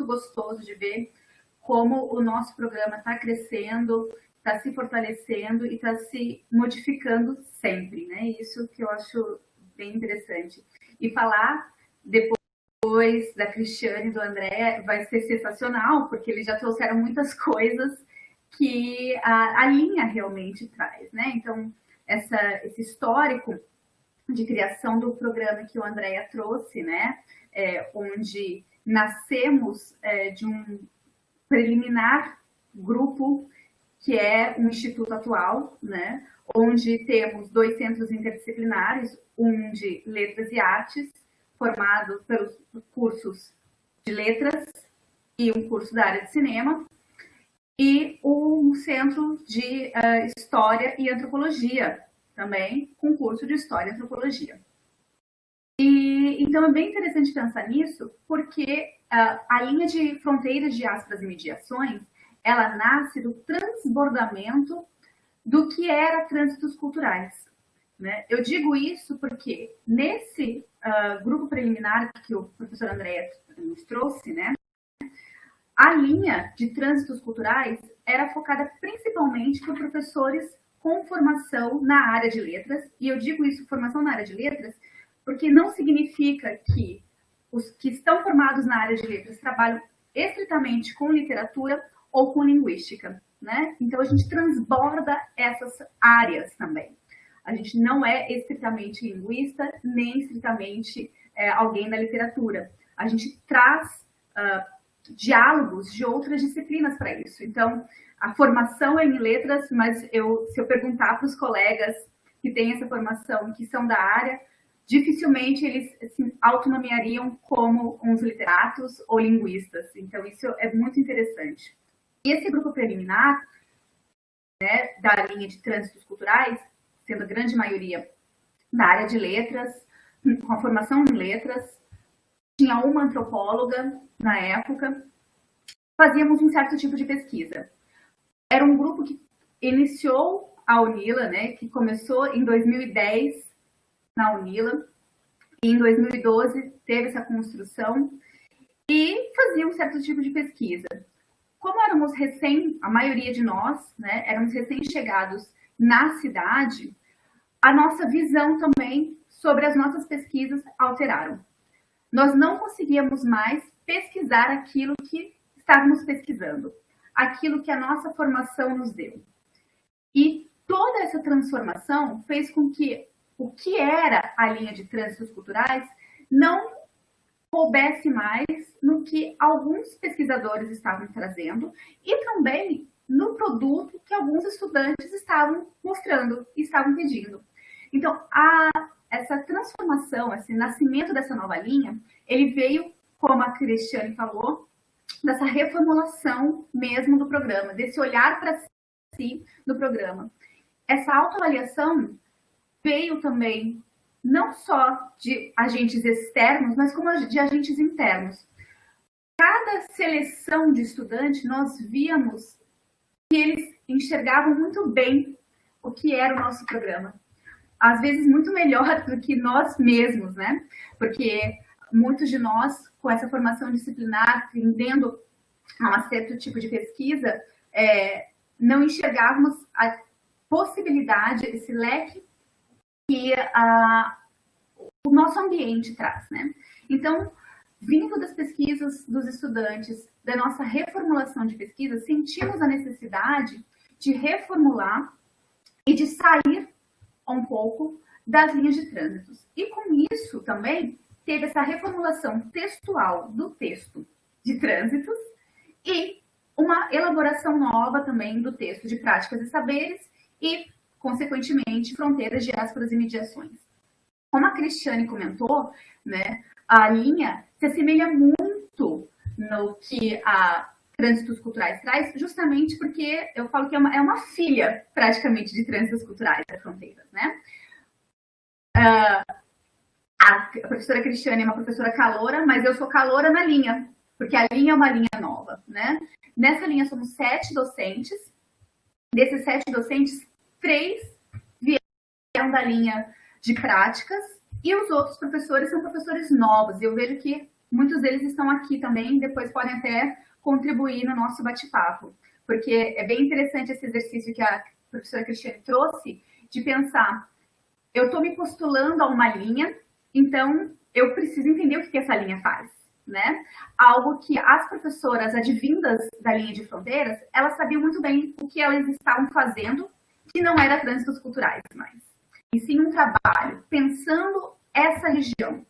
gostoso de ver como o nosso programa está crescendo, está se fortalecendo e está se modificando sempre, né? Isso que eu acho bem interessante. E falar depois da Cristiane e do André vai ser sensacional, porque eles já trouxeram muitas coisas que a linha realmente traz, né? Então, esse histórico de criação do programa que o Andréia trouxe, né? Onde nascemos de um preliminar grupo que é o Instituto atual, né? Onde temos 2 centros interdisciplinares, um de Letras e Artes, formado pelos cursos de letras e um curso da área de cinema, e um centro de História e Antropologia, também com curso de História e Antropologia. Então é bem interessante pensar nisso, porque a linha de fronteiras de aspas e mediações, ela nasce do transbordamento do que era trânsitos culturais. Né? Eu digo isso porque nesse grupo preliminar que o professor André nos trouxe, né, a linha de trânsitos culturais era focada principalmente por professores com formação na área de letras, e eu digo isso, formação na área de letras, porque não significa que os que estão formados na área de letras trabalham estritamente com literatura ou com linguística. né? Então, a gente transborda essas áreas também. A gente não é estritamente linguista, nem estritamente alguém da literatura. A gente traz diálogos de outras disciplinas para isso. Então, a formação é em letras, mas se eu perguntar para os colegas que têm essa formação, que são da área, dificilmente eles se autonomeariam como uns literatos ou linguistas. Então, isso é muito interessante. E esse grupo preliminar, né, da linha de trânsitos culturais, sendo a grande maioria da área de letras, com a formação em letras, tinha uma antropóloga na época, fazíamos um certo tipo de pesquisa. Era um grupo que iniciou a UNILA, né, que começou em 2010 na UNILA, e em 2012 teve essa construção, e fazia um certo tipo de pesquisa. Como éramos a maioria de nós, né, éramos recém-chegados na cidade, a nossa visão também sobre as nossas pesquisas alteraram. Nós não conseguíamos mais pesquisar aquilo que estávamos pesquisando, aquilo que a nossa formação nos deu. E toda essa transformação fez com que o que era a linha de trânsitos culturais não coubesse mais no que alguns pesquisadores estavam trazendo e também no produto que alguns estudantes estavam mostrando, estavam pedindo. Então, essa transformação, esse nascimento dessa nova linha, ele veio, como a Cristiane falou, dessa reformulação mesmo do programa, desse olhar para si no programa. Essa autoavaliação veio também não só de agentes externos, mas como de agentes internos. Cada seleção de estudante, nós víamos que eles enxergavam muito bem o que era o nosso programa. Às vezes muito melhor do que nós mesmos, né? Porque muitos de nós, com essa formação disciplinar, tendendo a um certo tipo de pesquisa, não enxergávamos a possibilidade, esse leque que o nosso ambiente traz, né? Então, vindo das pesquisas dos estudantes, da nossa reformulação de pesquisa, sentimos a necessidade de reformular e de sair um pouco das linhas de trânsitos. E com isso também teve essa reformulação textual do texto de trânsitos e uma elaboração nova também do texto de práticas e saberes e, consequentemente, fronteiras, diásporas e mediações. Como a Cristiane comentou, né, a linha se assemelha muito no que a Trânsitos Culturais traz, justamente porque eu falo que é uma filha, praticamente, de Trânsitos Culturais da Fronteiras, né? A professora Cristiane é uma professora caloura, mas eu sou caloura na linha, porque a linha é uma linha nova, né? Nessa linha somos 7 docentes. Desses 7 docentes, 3 vieram da linha de práticas e os outros professores são professores novos. Eu vejo que muitos deles estão aqui também, depois podem até contribuir no nosso bate-papo, porque é bem interessante esse exercício que a professora Cristiane trouxe, de pensar, eu estou me postulando a uma linha, então eu preciso entender o que essa linha faz, né? Algo que as professoras advindas da linha de fronteiras, elas sabiam muito bem o que elas estavam fazendo, que não era trânsitos culturais mais. E sim um trabalho pensando essa região,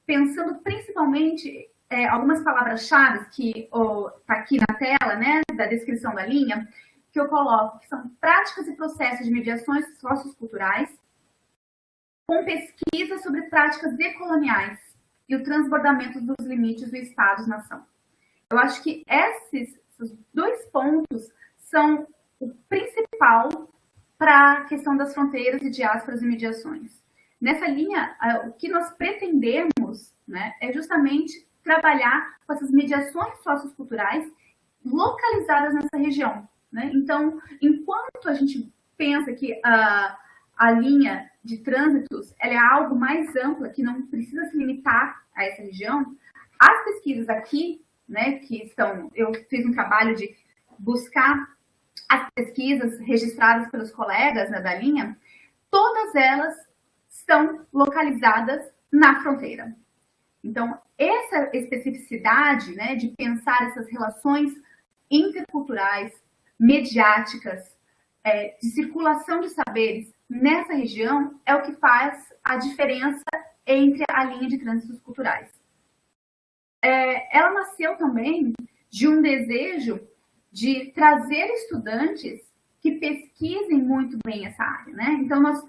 pensando principalmente algumas palavras-chave que está aqui na tela, né, da descrição da linha, que eu coloco, que são práticas e processos de mediações socioculturais, com pesquisa sobre práticas decoloniais e o transbordamento dos limites do Estado-nação. Eu acho que esses 2 pontos são o principal para a questão das fronteiras e diásporas e mediações. Nessa linha, o que nós pretendemos, né, é justamente trabalhar com essas mediações socioculturais localizadas nessa região, né? Então, enquanto a gente pensa que a linha de trânsitos ela é algo mais ampla, que não precisa se limitar a essa região, as pesquisas aqui, né, que estão... Eu fiz um trabalho de buscar as pesquisas registradas pelos colegas, né, da linha, todas elas estão localizadas na fronteira. Então, essa especificidade, né, de pensar essas relações interculturais, mediáticas, de circulação de saberes nessa região é o que faz a diferença entre a linha de trânsitos culturais. Ela nasceu também de um desejo de trazer estudantes que pesquisem muito bem essa área, né? Então, nós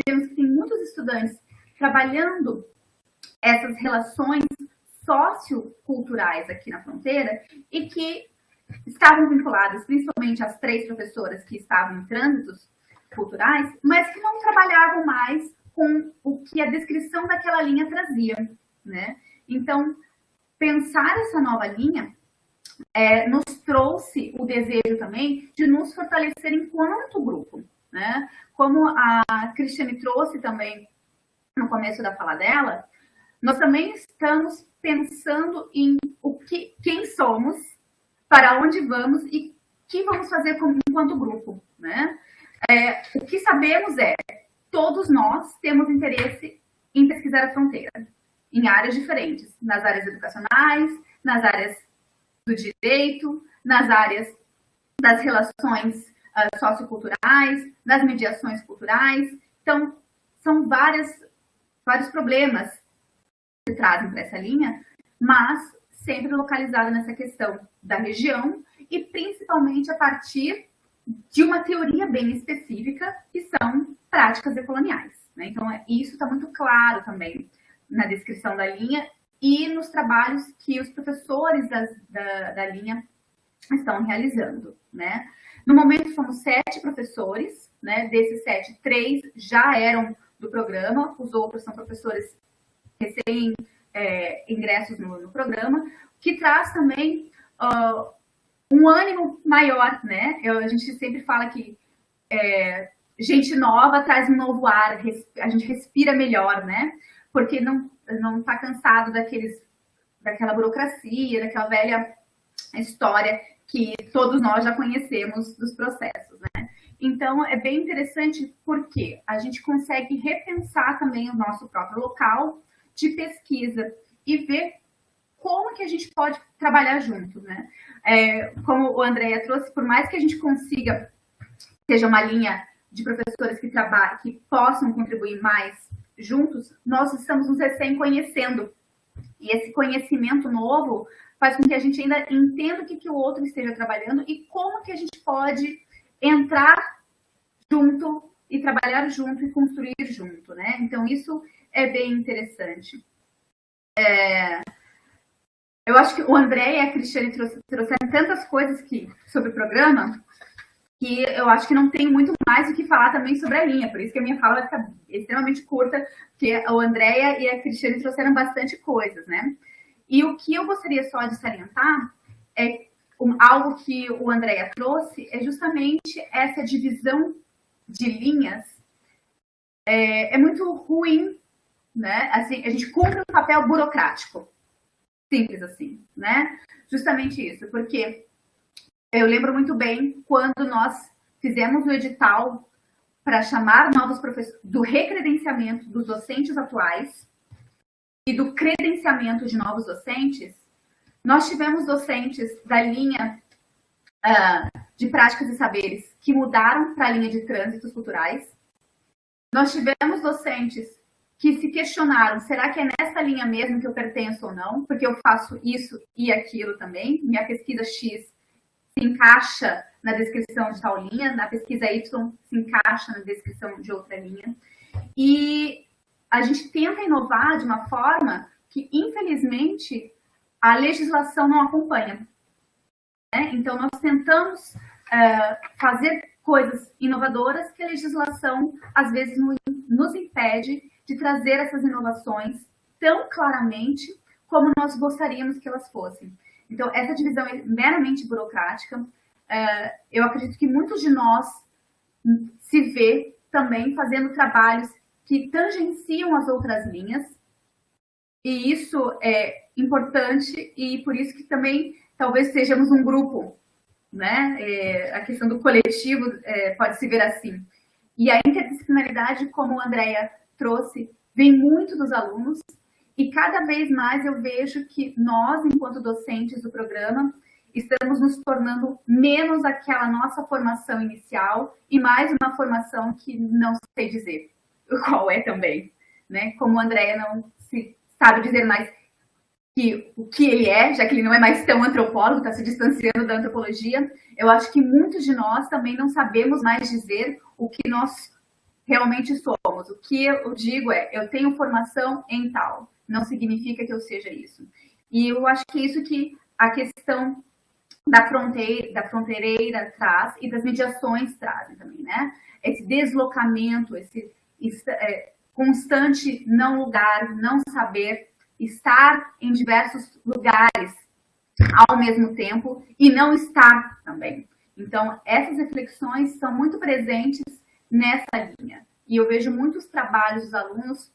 vemos que tem muitos estudantes trabalhando essas relações socioculturais aqui na fronteira e que estavam vinculadas principalmente às 3 professoras que estavam em trânsitos culturais, mas que não trabalhavam mais com o que a descrição daquela linha trazia, né? Então, pensar essa nova linha nos trouxe o desejo também de nos fortalecer enquanto grupo, né? Como a Cristiane trouxe também no começo da fala dela, nós também estamos pensando em quem somos, para onde vamos e o que vamos fazer enquanto grupo, né? O que sabemos todos nós temos interesse em pesquisar a fronteira, em áreas diferentes, nas áreas educacionais, nas áreas do direito, nas áreas das relações socioculturais, das mediações culturais. Então, são vários problemas que se trazem para essa linha, mas sempre localizada nessa questão da região e principalmente a partir de uma teoria bem específica, que são práticas decoloniais, né? Então, isso está muito claro também na descrição da linha e nos trabalhos que os professores da linha estão realizando, né? No momento, somos 7 professores, né? Desses 7, 3 já eram do programa, os outros são professores recém-ingressos no programa, que traz também um ânimo maior, né? A gente sempre fala que gente nova traz um novo ar, a gente respira melhor, né? Porque não está cansado daquela burocracia, daquela velha história que todos nós já conhecemos dos processos, né? Então, é bem interessante porque a gente consegue repensar também o nosso próprio local de pesquisa e ver como que a gente pode trabalhar junto, né? Como o Andréia trouxe, por mais que a gente consiga, seja uma linha de professores que possam contribuir mais juntos, nós estamos nos recém-conhecendo. E esse conhecimento novo faz com que a gente ainda entenda o que o outro esteja trabalhando e como que a gente pode entrar junto e trabalhar junto e construir junto, né? Então, isso é bem interessante. Eu acho que o André e a Cristiane trouxeram tantas coisas sobre o programa que eu acho que não tem muito mais o que falar também sobre a linha. Por isso que a minha fala vai ficar extremamente curta, porque o Andréia e a Cristiane trouxeram bastante coisas, né? E o que eu gostaria só de salientar é algo que o Andréia trouxe, é justamente essa divisão de linhas. É muito ruim, né? Assim, a gente cumpre um papel burocrático. Simples assim, né? Justamente isso, porque eu lembro muito bem quando nós fizemos o edital para chamar novos professores, do recredenciamento dos docentes atuais e do credenciamento de novos docentes, nós tivemos docentes da linha de práticas e saberes que mudaram para a linha de trânsitos culturais. Nós tivemos docentes que se questionaram, será que é nessa linha mesmo que eu pertenço ou não? Porque eu faço isso e aquilo também. Minha pesquisa X se encaixa na descrição de tal linha, na pesquisa Y se encaixa na descrição de outra linha. E a gente tenta inovar de uma forma que, infelizmente, a legislação não acompanha, né? Então, nós tentamos fazer coisas inovadoras que a legislação, às vezes, nos impede de trazer essas inovações tão claramente como nós gostaríamos que elas fossem. Então, essa divisão é meramente burocrática. Eu acredito que muitos de nós se vê também fazendo trabalhos que tangenciam as outras linhas, e isso é importante, e por isso que também talvez sejamos um grupo, né? A questão do coletivo pode se ver assim. E a interdisciplinaridade, como a Andréia trouxe, vem muito dos alunos, e cada vez mais eu vejo que nós, enquanto docentes do programa, estamos nos tornando menos aquela nossa formação inicial e mais uma formação que não sei dizer qual é também, né? Como a Andrea não se sabe dizer mais o que ele é, já que ele não é mais tão antropólogo, está se distanciando da antropologia, eu acho que muitos de nós também não sabemos mais dizer o que nós realmente somos. O que eu digo é, eu tenho formação em tal, não significa que eu seja isso. E eu acho que isso que a questão da fronteireira traz e das mediações trazem também, né? Esse deslocamento, esse constante não lugar, não saber, estar em diversos lugares ao mesmo tempo e não estar também. Então, essas reflexões são muito presentes nessa linha. E eu vejo muitos trabalhos dos alunos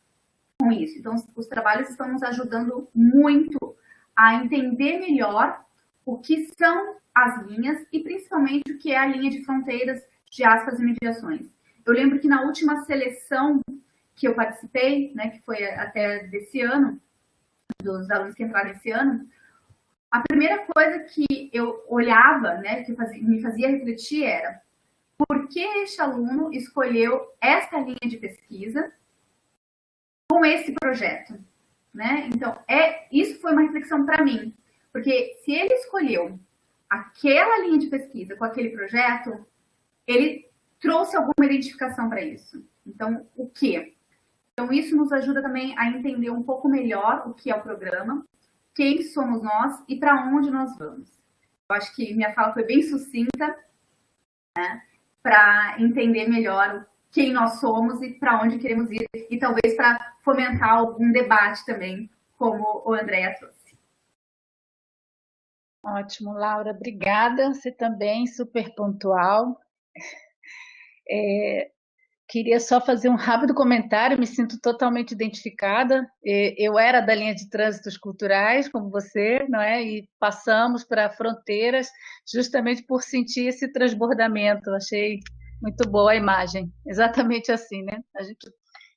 com isso. Então, os trabalhos estão nos ajudando muito a entender melhor o que são as linhas e principalmente o que é a linha de fronteiras, de aspas e mediações. Eu lembro que na última seleção que eu participei, né, que foi até desse ano, dos alunos que entraram esse ano, a primeira coisa que eu olhava, né, que me fazia refletir era por que este aluno escolheu essa linha de pesquisa com esse projeto, né? Então, isso foi uma reflexão para mim, porque se ele escolheu aquela linha de pesquisa com aquele projeto, ele trouxe alguma identificação para isso. Então, o quê? Então, isso nos ajuda também a entender um pouco melhor o que é o programa, quem somos nós e para onde nós vamos. Eu acho que minha fala foi bem sucinta, né, para entender melhor quem nós somos e para onde queremos ir, e talvez para fomentar algum debate também, como o Andrea trouxe. Ótimo, Laura, obrigada. Você também, super pontual. Queria só fazer um rápido comentário, me sinto totalmente identificada. Eu era da linha de trânsitos culturais, como você, não é? E passamos para fronteiras justamente por sentir esse transbordamento. Achei muito boa a imagem, exatamente assim, né? A gente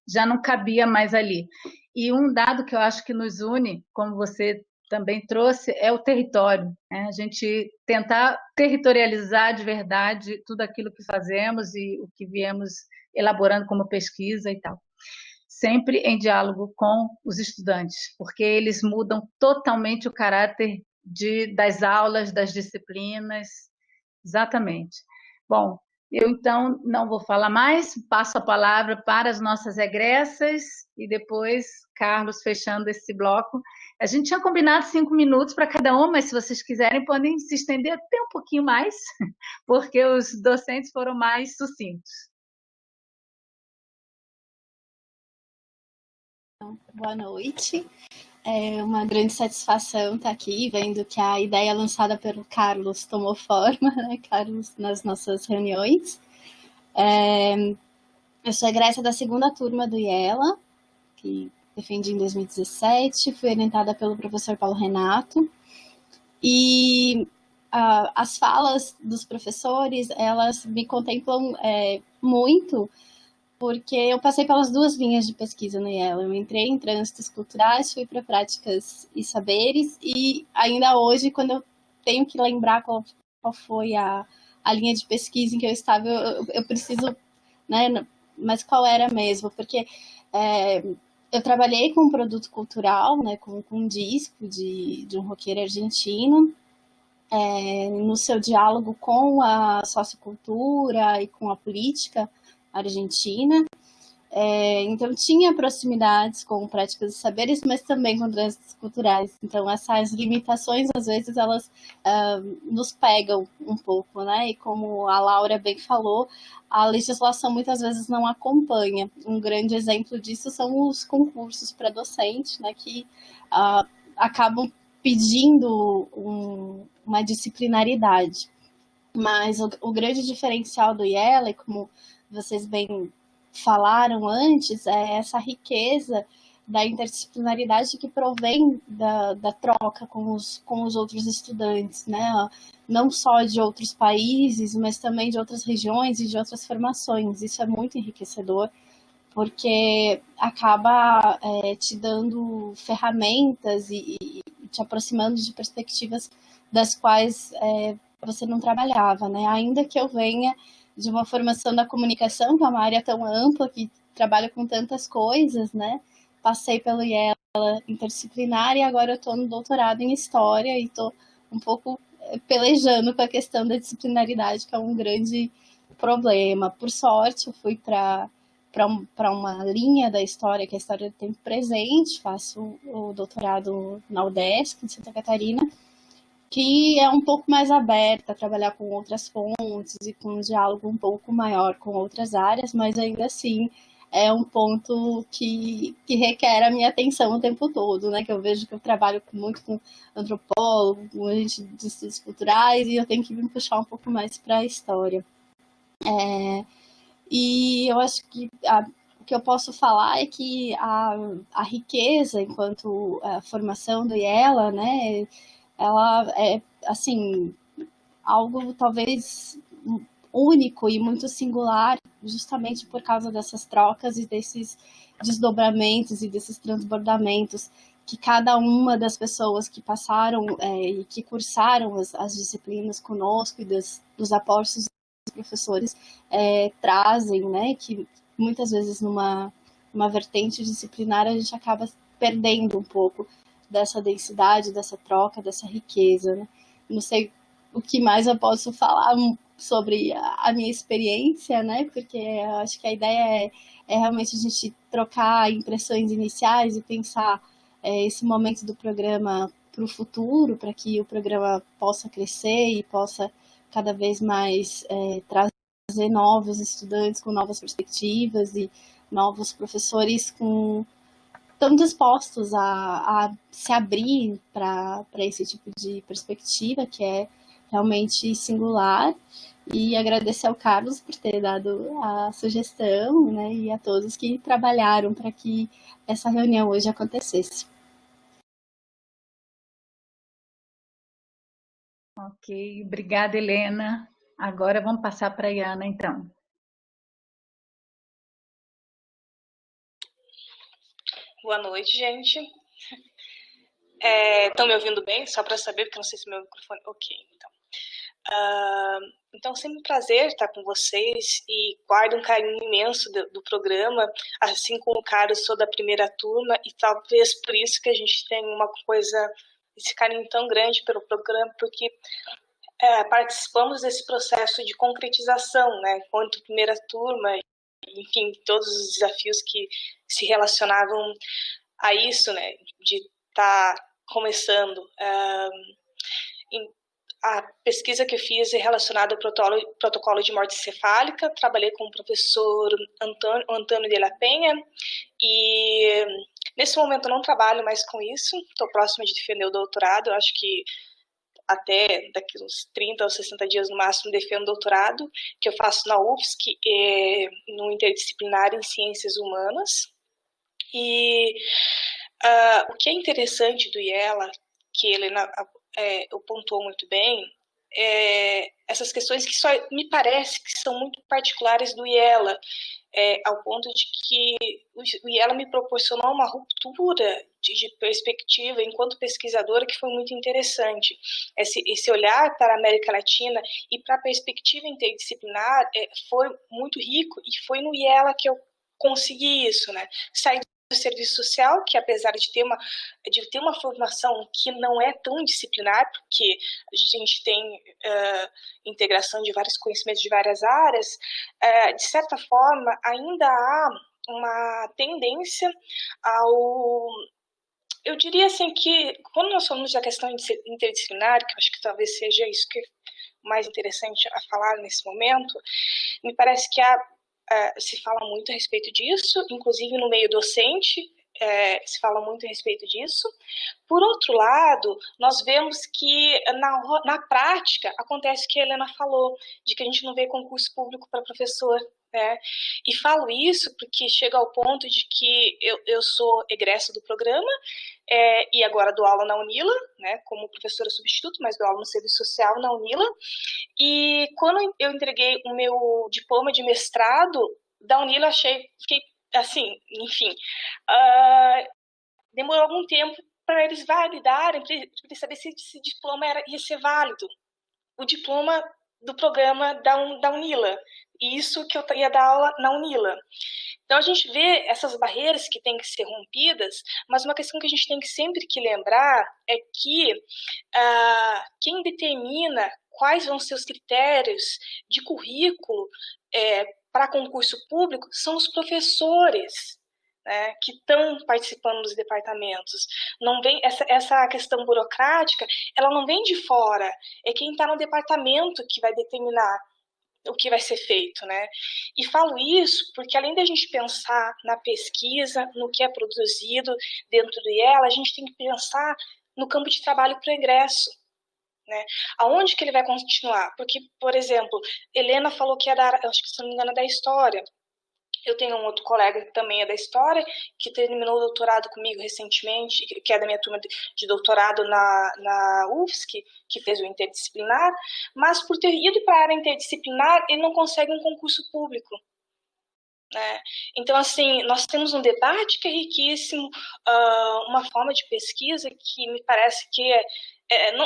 já não cabia mais ali. E um dado que eu acho que nos une, como você também trouxe, é o território, né? A gente tentar territorializar de verdade tudo aquilo que fazemos e o que viemos elaborando como pesquisa e tal. Sempre em diálogo com os estudantes, porque eles mudam totalmente o caráter das aulas, das disciplinas. Exatamente. Bom, eu então não vou falar mais, passo a palavra para as nossas egressas e depois Carlos fechando esse bloco. A gente tinha combinado 5 minutos para cada um, mas se vocês quiserem podem se estender até um pouquinho mais, porque os docentes foram mais sucintos. Boa noite. É uma grande satisfação estar aqui, vendo que a ideia lançada pelo Carlos tomou forma, né, Carlos, nas nossas reuniões. Eu sou egressa da 2ª turma do IELA, que defendi em 2017, fui orientada pelo professor Paulo Renato, e as falas dos professores, elas me contemplam muito, porque eu passei pelas 2 linhas de pesquisa no IELA. Eu entrei em trânsitos culturais, fui para práticas e saberes, e ainda hoje, quando eu tenho que lembrar qual foi a linha de pesquisa em que eu estava, eu preciso, né, mas qual era mesmo? Porque eu trabalhei com um produto cultural, né, com um disco de um roqueiro argentino, no seu diálogo com a sociocultura e com a política argentina. Então tinha proximidades com práticas e saberes, mas também com trânsitos culturais. Então essas limitações, às vezes, elas nos pegam um pouco, né? E como a Laura bem falou, a legislação muitas vezes não acompanha. Um grande exemplo disso são os concursos para docente, né? Que acabam pedindo uma disciplinaridade. Mas o grande diferencial do IELA, como vocês bem falaram antes, é essa riqueza da interdisciplinaridade que provém da troca com os outros estudantes, né? Não só de outros países, mas também de outras regiões e de outras formações. Isso é muito enriquecedor, porque acaba te dando ferramentas e te aproximando de perspectivas das quais você não trabalhava, né? Ainda que eu venha de uma formação da comunicação, que é uma área tão ampla, que trabalha com tantas coisas, né? Passei pelo IELA interdisciplinar e agora eu estou no doutorado em História e estou um pouco pelejando com a questão da disciplinaridade, que é um grande problema. Por sorte, eu fui para uma linha da História, que é a História do Tempo Presente, faço o doutorado na UDESC, em Santa Catarina, que é um pouco mais aberta a trabalhar com outras fontes e com um diálogo um pouco maior com outras áreas, mas ainda assim é um ponto que requer a minha atenção o tempo todo, né? Que eu vejo que eu trabalho muito com antropólogo, com gente de estudos culturais, e eu tenho que me puxar um pouco mais para a história. E eu acho que o que eu posso falar é que a riqueza enquanto a formação do IELA, né? Ela é, assim, algo talvez único e muito singular, justamente por causa dessas trocas e desses desdobramentos e desses transbordamentos que cada uma das pessoas que passaram e que cursaram as disciplinas conosco e dos aportes dos professores trazem, né, que muitas vezes numa vertente disciplinar a gente acaba perdendo um pouco dessa densidade, dessa troca, dessa riqueza, né? Não sei o que mais eu posso falar sobre a minha experiência, né? Porque eu acho que a ideia é realmente a gente trocar impressões iniciais e pensar esse momento do programa para o futuro, para que o programa possa crescer e possa cada vez mais trazer novos estudantes com novas perspectivas e novos professores estão dispostos a se abrir para esse tipo de perspectiva, que é realmente singular, e agradecer ao Carlos por ter dado a sugestão, né, e a todos que trabalharam para que essa reunião hoje acontecesse. Ok, obrigada, Helena. Agora vamos passar para a Iana, então. Boa noite, gente. Estão me ouvindo bem? Só para saber, porque eu não sei se meu microfone... Ok, então. Então, sempre um prazer estar com vocês e guardo um carinho imenso do programa, assim como o Carlos, sou da primeira turma e talvez por isso que a gente tem uma coisa, esse carinho tão grande pelo programa, porque participamos desse processo de concretização, né, enquanto primeira turma, enfim, todos os desafios que se relacionavam a isso, né, de estar começando. A pesquisa que eu fiz é relacionada ao protocolo de morte encefálica. Trabalhei com o professor Antônio de la Penha e nesse momento eu não trabalho mais com isso. Estou próxima de defender o doutorado. Eu acho que até daqui uns 30 ou 60 dias no máximo defendo o doutorado, que eu faço na UFSC, no interdisciplinar em ciências humanas. E o que é interessante do IELA, que Helena pontuou muito bem, essas questões que só me parece que são muito particulares do IELA, ao ponto de que o IELA me proporcionou uma ruptura de perspectiva enquanto pesquisadora que foi muito interessante. Esse olhar para a América Latina e para a perspectiva interdisciplinar foi muito rico, e foi no IELA que eu consegui isso, né? Sair do serviço social, que apesar de ter uma formação que não é tão disciplinar, porque a gente tem integração de vários conhecimentos de várias áreas, de certa forma ainda há uma tendência eu diria assim que quando nós falamos da questão interdisciplinar, que eu acho que talvez seja isso que é mais interessante a falar nesse momento, me parece que se fala muito a respeito disso, inclusive no meio docente, se fala muito a respeito disso. Por outro lado, nós vemos que na prática acontece o que a Helena falou, de que a gente não vê concurso público para professor, né? E falo isso porque chega ao ponto de que eu sou egressa do programa e agora dou aula na UNILA, né, como professora substituta, mas dou aula no serviço social na UNILA. E quando eu entreguei o meu diploma de mestrado da UNILA, fiquei assim, enfim, demorou algum tempo para eles validarem, para eles saberem se esse diploma ia ser válido. O diploma do programa da UNILA. E isso que eu ia dar aula na UNILA. Então, a gente vê essas barreiras que têm que ser rompidas, mas uma questão que a gente tem que sempre que lembrar é que quem determina quais vão ser os critérios de currículo para concurso público são os professores, né, que estão participando dos departamentos. Não vem essa questão burocrática, ela não vem de fora, é quem está no departamento que vai determinar o que vai ser feito, né? E falo isso porque, além da gente pensar na pesquisa, no que é produzido dentro do IELA, a gente tem que pensar no campo de trabalho para o egresso, né? Aonde que ele vai continuar? Porque, por exemplo, Helena falou que é acho que, se não me engano, é da História. Eu tenho um outro colega que também é da História, que terminou o doutorado comigo recentemente, que é da minha turma de doutorado na UFSC, que fez o interdisciplinar, mas por ter ido para a área interdisciplinar, ele não consegue um concurso público, né? Então, assim, nós temos um debate que é riquíssimo, uma forma de pesquisa que me parece que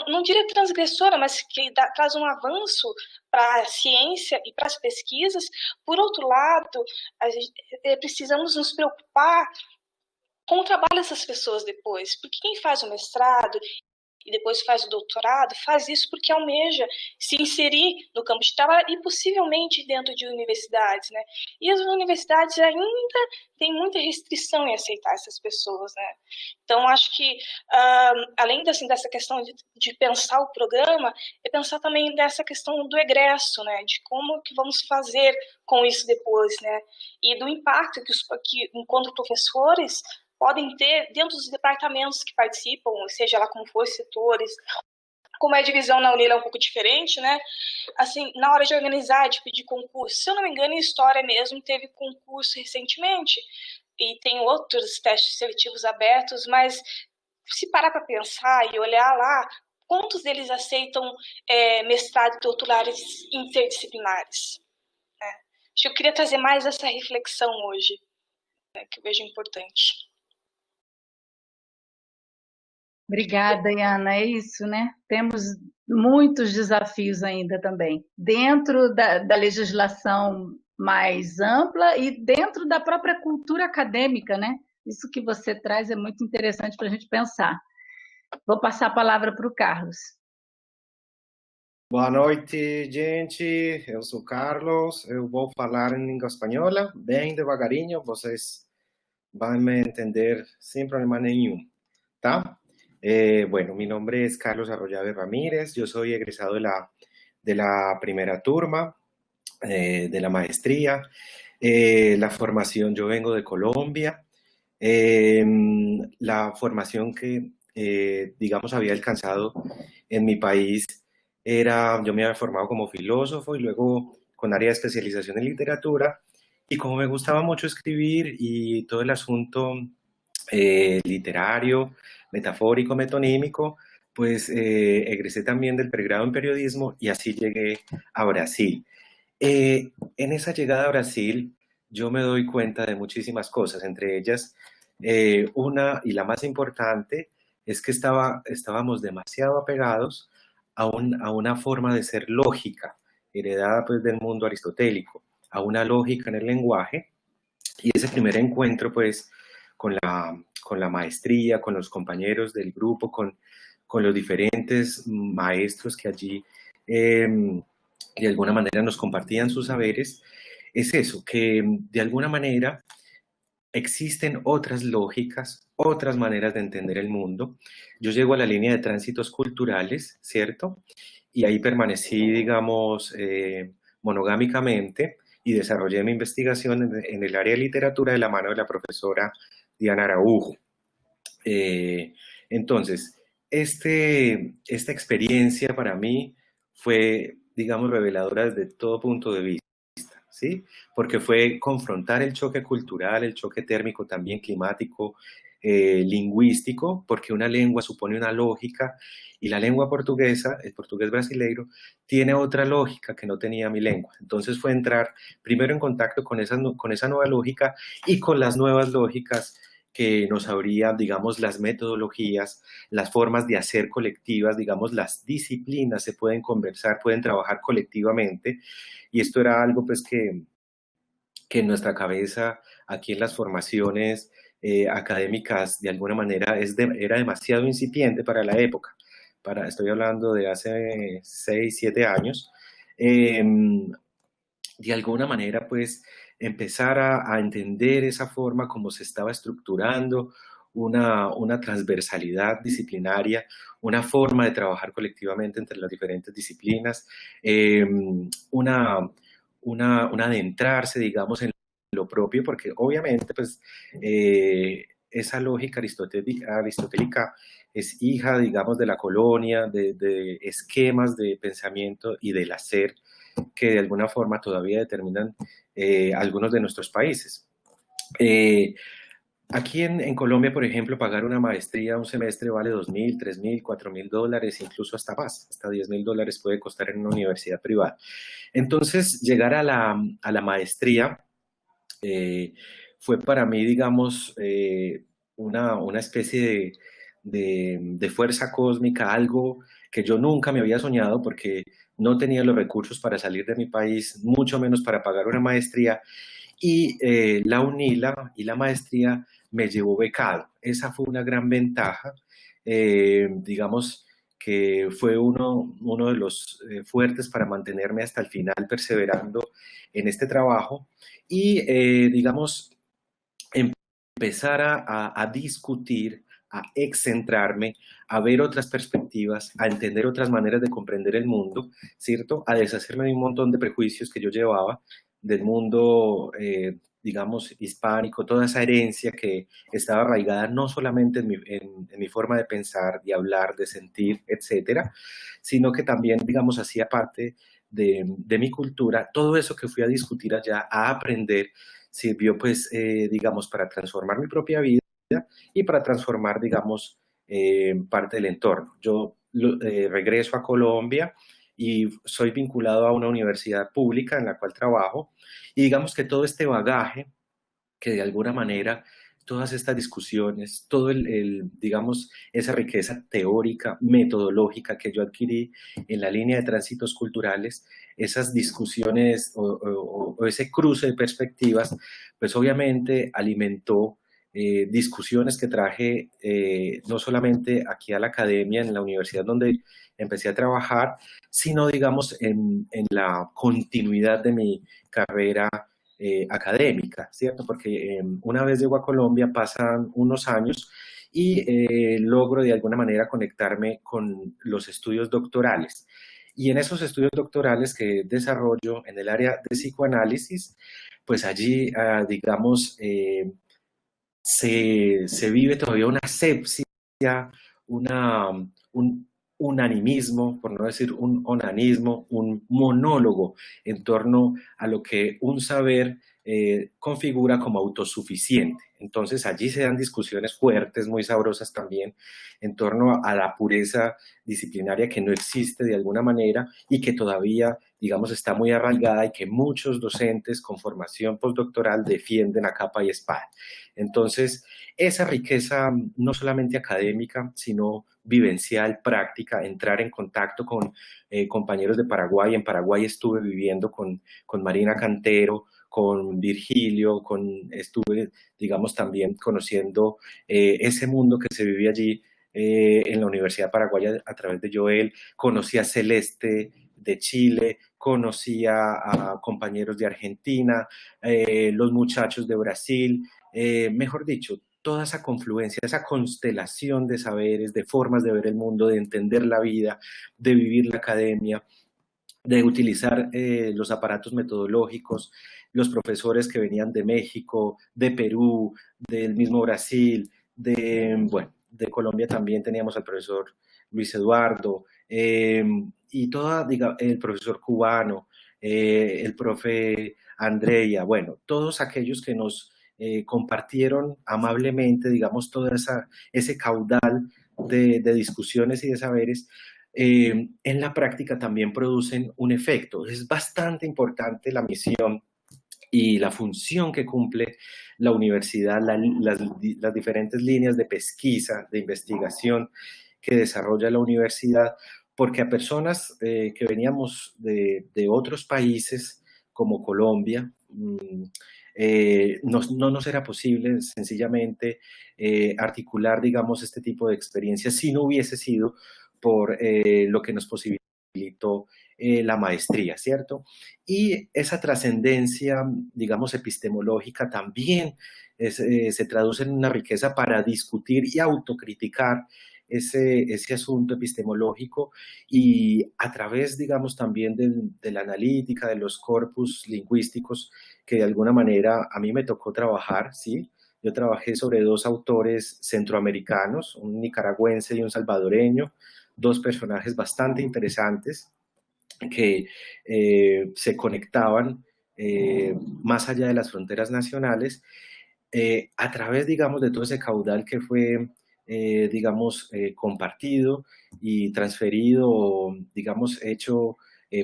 não diria transgressora, mas que traz um avanço para a ciência e para as pesquisas. Por outro lado, precisamos nos preocupar com o trabalho dessas pessoas depois, porque quem faz o mestrado e depois faz o doutorado, faz isso porque almeja se inserir no campo de trabalho e possivelmente dentro de universidades, né? E as universidades ainda têm muita restrição em aceitar essas pessoas, né? Então, acho que, além dessa questão de pensar o programa, é pensar também dessa questão do egresso, né? De como que vamos fazer com isso depois, né? E do impacto que enquanto professores, podem ter dentro dos departamentos que participam, seja lá como for, setores. Como a divisão na UNILA é um pouco diferente, né? Assim, na hora de organizar, de pedir concurso, se eu não me engano, em História mesmo teve concurso recentemente, e tem outros testes seletivos abertos, mas se parar para pensar e olhar lá, quantos deles aceitam mestrado e doutorados interdisciplinares? Né? Acho que eu queria trazer mais essa reflexão hoje, né, que eu vejo importante. Obrigada, Iana. É isso, né? Temos muitos desafios ainda também, dentro da legislação mais ampla e dentro da própria cultura acadêmica, né? Isso que você traz é muito interessante para a gente pensar. Vou passar a palavra para o Carlos. Boa noite, gente. Eu sou Carlos. Eu vou falar em língua espanhola, bem devagarinho. Vocês vão me entender sem problema nenhum, tá? Bueno, mi nombre es Carlos Arroyave Ramírez, yo soy egresado de la primera turma de la maestría. La formación, yo vengo de Colombia. La formación que, digamos, había alcanzado en mi país yo me había formado como filósofo y luego con área de especialización en literatura. Y como me gustaba mucho escribir y todo el asunto literario, metafórico, metonímico, pues egresé también del pregrado en periodismo y así llegué a Brasil. En esa llegada a Brasil yo me doy cuenta de muchísimas cosas, entre ellas una y la más importante es que estábamos demasiado apegados a una forma de ser lógica, heredada pues del mundo aristotélico, a una lógica en el lenguaje, y ese primer encuentro pues con la maestría, con los compañeros del grupo, con los diferentes maestros que allí de alguna manera nos compartían sus saberes, es eso, que de alguna manera existen otras lógicas, otras maneras de entender el mundo. Yo llego a la línea de tránsitos culturales, ¿cierto? Y ahí permanecí, digamos, monogámicamente y desarrollé mi investigación en el área de literatura de la mano de la profesora Diana Araujo. Entonces, esta experiencia para mí fue, digamos, reveladora desde todo punto de vista, ¿sí? Porque fue confrontar el choque cultural, el choque térmico también climático, lingüístico, porque una lengua supone una lógica y la lengua portuguesa, el portugués brasileiro, tiene otra lógica que no tenía mi lengua. Entonces fue entrar primero en contacto con esa nueva lógica y con las nuevas lógicas que nos abría, digamos, las metodologías, las formas de hacer colectivas, digamos, las disciplinas se pueden conversar, pueden trabajar colectivamente, y esto era algo pues que en nuestra cabeza, aquí en las formaciones académicas, de alguna manera era demasiado incipiente para la época. Estoy hablando de hace 6, 7 años. De alguna manera, pues, empezar a entender esa forma como se estaba estructurando una transversalidad disciplinaria, una forma de trabajar colectivamente entre las diferentes disciplinas, un adentrarse, digamos, en lo propio, porque obviamente, pues, esa lógica aristotélica es hija, digamos, de la colonia, de esquemas de pensamiento y del hacer que de alguna forma todavía determinan algunos de nuestros países. Aquí en Colombia, por ejemplo, pagar una maestría un semestre vale $2.000, $3.000, $4.000, incluso hasta más, hasta $10.000 puede costar en una universidad privada. Entonces, llegar a la maestría fue para mí, digamos, una especie de fuerza cósmica, algo que yo nunca me había soñado porque no tenía los recursos para salir de mi país, mucho menos para pagar una maestría, y la UNILA y la maestría me llevó becado. Esa fue una gran ventaja, digamos que fue uno de los fuertes para mantenerme hasta el final perseverando en este trabajo y, digamos, empezar a discutir, a excentrarme, a ver otras perspectivas, a entender otras maneras de comprender el mundo, ¿cierto? A deshacerme de un montón de prejuicios que yo llevaba del mundo, digamos, hispánico, toda esa herencia que estaba arraigada no solamente en mi forma de pensar, de hablar, de sentir, etcétera, sino que también, digamos, hacía parte de mi cultura. Todo eso que fui a discutir allá, a aprender, sirvió, pues, digamos, para transformar mi propia vida y para transformar, digamos, parte del entorno. Yo regreso a Colombia y soy vinculado a una universidad pública en la cual trabajo y digamos que todo este bagaje que de alguna manera todas estas discusiones, todo digamos, esa riqueza teórica, metodológica que yo adquirí en la línea de tránsitos culturales, esas discusiones o ese cruce de perspectivas, pues obviamente alimentó discusiones que traje no solamente aquí a la academia, en la universidad donde empecé a trabajar, sino digamos en la continuidad de mi carrera académica, ¿cierto? Porque una vez llego a Colombia pasan unos años y logro de alguna manera conectarme con los estudios doctorales. Y en esos estudios doctorales que desarrollo en el área de psicoanálisis, pues allí, digamos, se vive todavía una asepsia, un animismo, por no decir un onanismo, un monólogo en torno a lo que un saber configura como autosuficiente. Entonces allí se dan discusiones fuertes, muy sabrosas también, en torno a la pureza disciplinaria que no existe de alguna manera y que todavía, digamos, está muy arraigada y que muchos docentes con formación postdoctoral defienden a capa y espada. Entonces, esa riqueza no solamente académica, sino vivencial, práctica, entrar en contacto con compañeros de Paraguay. En Paraguay estuve viviendo con Marina Cantero, con Virgilio, estuve, digamos, también conociendo ese mundo que se vive allí en la Universidad Paraguaya a través de Joel. Conocí a Celeste de Chile, conocí a compañeros de Argentina, los muchachos de Brasil, mejor dicho, toda esa confluencia, esa constelación de saberes, de formas de ver el mundo, de entender la vida, de vivir la academia, de utilizar los aparatos metodológicos, los profesores que venían de México, de Perú, del mismo Brasil, de Colombia también teníamos al profesor Luis Eduardo, y el profesor cubano, el profe Andrea, bueno, todos aquellos que nos compartieron amablemente, digamos, todo ese caudal de discusiones y de saberes, en la práctica también producen un efecto. Es bastante importante la misión y la función que cumple la universidad, las diferentes líneas de pesquisa, de investigación que desarrolla la universidad, porque a personas que veníamos de otros países como Colombia, no nos era posible sencillamente articular, digamos, este tipo de experiencias si no hubiese sido por lo que nos posibilitó la maestría, ¿cierto? Y esa trascendencia, digamos, epistemológica también se traduce en una riqueza para discutir y autocriticar ese asunto epistemológico y a través, digamos, también de la analítica, de los corpus lingüísticos que de alguna manera a mí me tocó trabajar, ¿sí? Yo trabajé sobre dos autores centroamericanos, un nicaragüense y un salvadoreño, dos personajes bastante interesantes que se conectaban más allá de las fronteras nacionales a través, digamos, de todo ese caudal que fue, digamos, compartido y transferido, digamos, hecho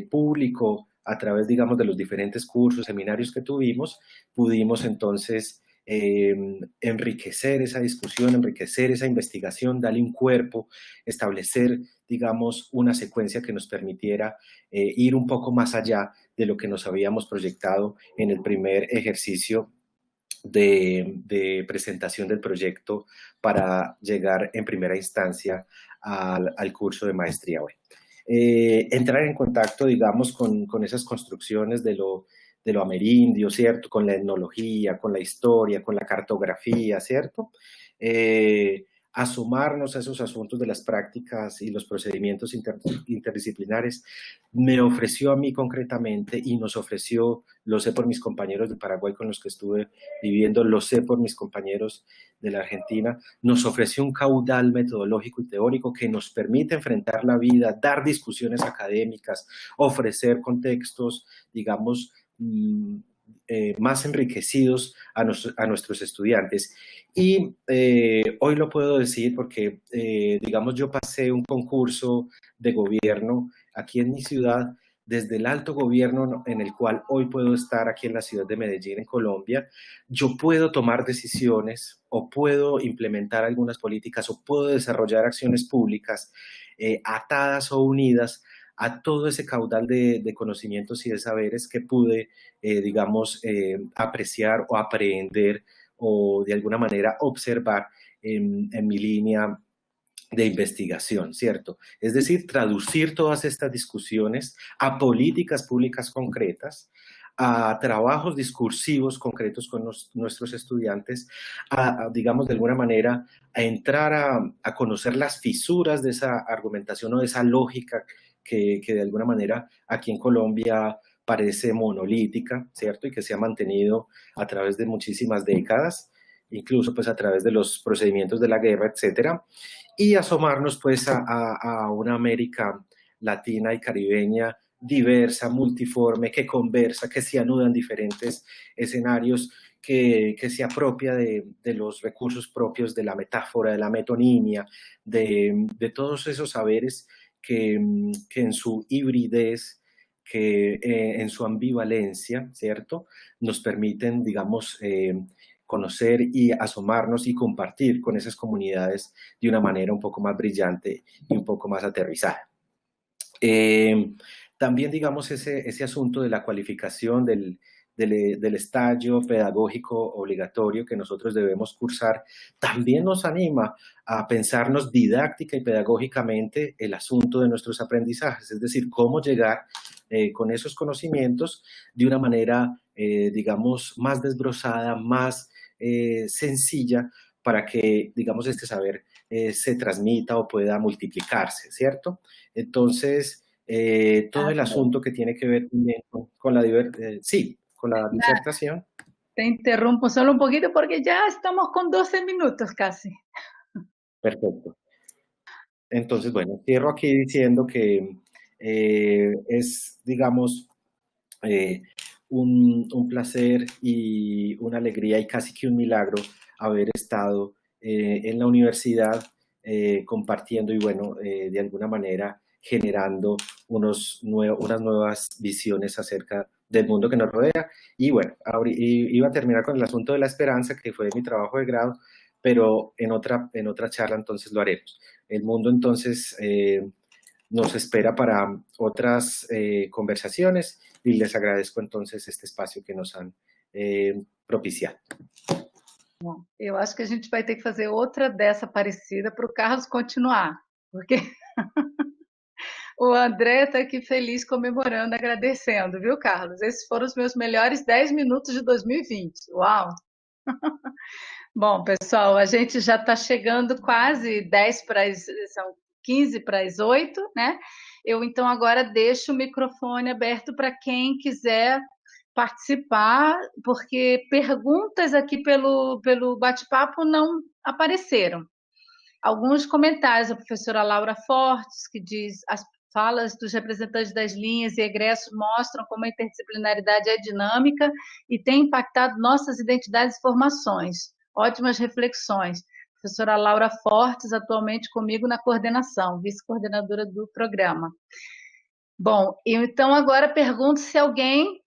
público a través, digamos, de los diferentes cursos, seminarios que tuvimos, pudimos entonces enriquecer esa discusión, enriquecer esa investigación, darle un cuerpo, establecer, digamos, una secuencia que nos permitiera ir un poco más allá de lo que nos habíamos proyectado en el primer ejercicio de presentación del proyecto para llegar en primera instancia al curso de maestría. Entrar en contacto, digamos, con esas construcciones de lo amerindio, ¿cierto? Con la etnología, con la historia, con la cartografía, ¿cierto? Asomarnos a esos asuntos de las prácticas y los procedimientos interdisciplinares me ofreció a mí concretamente y nos ofreció, lo sé por mis compañeros de Paraguay con los que estuve viviendo, lo sé por mis compañeros de la Argentina, nos ofreció un caudal metodológico y teórico que nos permite enfrentar la vida, dar discusiones académicas, ofrecer contextos, digamos, más enriquecidos a nuestros estudiantes. Y hoy lo puedo decir porque, digamos, yo pasé un concurso de gobierno aquí en mi ciudad, desde el alto gobierno en el cual hoy puedo estar aquí en la ciudad de Medellín, en Colombia. Yo puedo tomar decisiones o puedo implementar algunas políticas o puedo desarrollar acciones públicas atadas o unidas a todo ese caudal de conocimientos y de saberes que pude, digamos, apreciar o aprehender o de alguna manera observar en mi línea de investigación, ¿cierto? Es decir, traducir todas estas discusiones a políticas públicas concretas, a trabajos discursivos concretos con nuestros estudiantes, digamos, de alguna manera, a entrar a conocer las fisuras de esa argumentación o de esa lógica que de alguna manera aquí en Colombia parece monolítica, ¿cierto? Y que se ha mantenido a través de muchísimas décadas, incluso pues a través de los procedimientos de la guerra, etcétera, y asomarnos pues a una América latina y caribeña diversa, multiforme, que conversa, que se anuda en diferentes escenarios, que se apropia de los recursos propios de la metáfora, de la metonimia, de todos esos saberes que en su hibridez, que en su ambivalencia, ¿cierto?, nos permiten, digamos, conocer y asomarnos y compartir con esas comunidades de una manera un poco más brillante y un poco más aterrizada. También, digamos, ese asunto de la cualificación del estallo pedagógico obligatorio que nosotros debemos cursar, también nos anima a pensarnos didáctica y pedagógicamente el asunto de nuestros aprendizajes, es decir, cómo llegar con esos conocimientos de una manera, digamos, más desbrozada, más sencilla, para que, digamos, este saber se transmita o pueda multiplicarse, ¿cierto? Entonces, todo el asunto que tiene que ver también con la disertación. Te interrumpo solo un poquito porque ya estamos con 12 minutos casi. Perfecto. Entonces, bueno, cierro aquí diciendo que es, digamos, un placer y una alegría y casi que un milagro haber estado en la universidad compartiendo y, bueno, de alguna manera generando unas nuevas visiones acerca del mundo que nos rodea. Y bueno, iba a terminar con el asunto de la esperanza, que fue mi trabajo de grado, pero en otra charla entonces lo haremos. El mundo entonces nos espera para otras conversaciones y les agradezco entonces este espacio que nos han propiciado. Bom, eu acho que a gente vai ter que fazer outra dessa parecida para o Carlos continuar, porque o André está aqui feliz, comemorando, agradecendo, viu, Carlos? Esses foram os meus melhores 10 minutos de 2020. Uau! Bom, pessoal, a gente já está chegando quase 10 para as... São 15 para as 8, né? Eu, então, agora deixo o microfone aberto para quem quiser participar, porque perguntas aqui pelo bate-papo não apareceram. Alguns comentários, a professora Laura Fortes, que diz: as falas dos representantes das linhas e egressos mostram como a interdisciplinaridade é dinâmica e tem impactado nossas identidades e formações. Ótimas reflexões. Professora Laura Fortes, atualmente comigo na coordenação, vice-coordenadora do programa. Bom, então agora pergunto se alguém,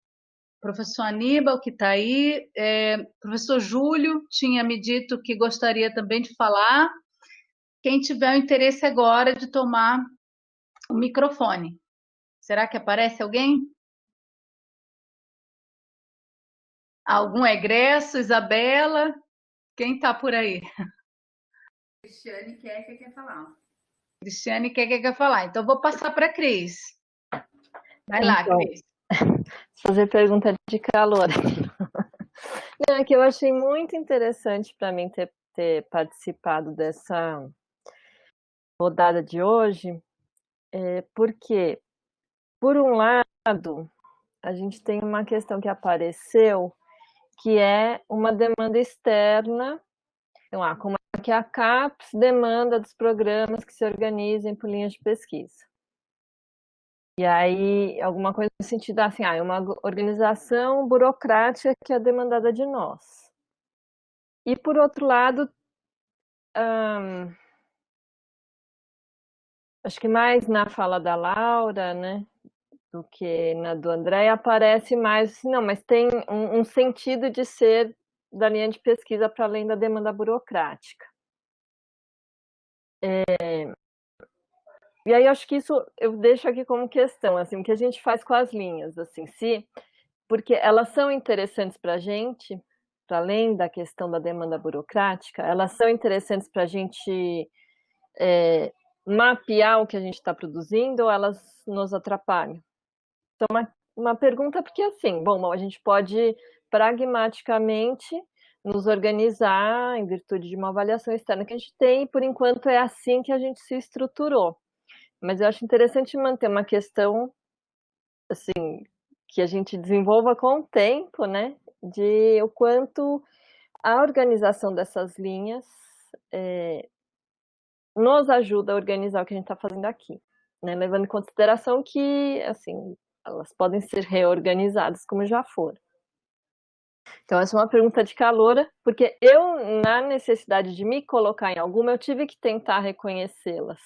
professor Aníbal, que está aí, professor Júlio tinha me dito que gostaria também de falar. Quem tiver o interesse agora de tomar o microfone. Será que aparece alguém? Algum egresso? Isabela? Quem está por aí? Cristiane quer falar. Cristiane quer falar. Então, vou passar para a Cris. Vai lá, Cris. Fazer pergunta de calor. Não, é que eu achei muito interessante para mim ter participado dessa rodada de hoje, porque, por um lado, a gente tem uma questão que apareceu, que é uma demanda externa, então, como é que a CAPES demanda dos programas que se organizem por linhas de pesquisa. E aí, alguma coisa no sentido assim, é uma organização burocrática que é demandada de nós. E, por outro lado, acho que mais na fala da Laura, né, do que na do André, aparece mais, assim, não, mas tem um sentido de ser da linha de pesquisa para além da demanda burocrática. E aí acho que isso eu deixo aqui como questão, assim, o que a gente faz com as linhas, assim, porque elas são interessantes para a gente, para além da questão da demanda burocrática, elas são interessantes para a gente mapear o que a gente está produzindo, ou elas nos atrapalham? Então, uma pergunta, porque assim, bom, a gente pode pragmaticamente nos organizar em virtude de uma avaliação externa que a gente tem, e por enquanto é assim que a gente se estruturou. Mas eu acho interessante manter uma questão, assim, que a gente desenvolva com o tempo, né, de o quanto a organização dessas linhas nos ajuda a organizar o que a gente está fazendo aqui, né, levando em consideração que, assim, elas podem ser reorganizadas como já foram. Então, essa é uma pergunta de caloura, porque eu, na necessidade de me colocar em alguma, eu tive que tentar reconhecê-las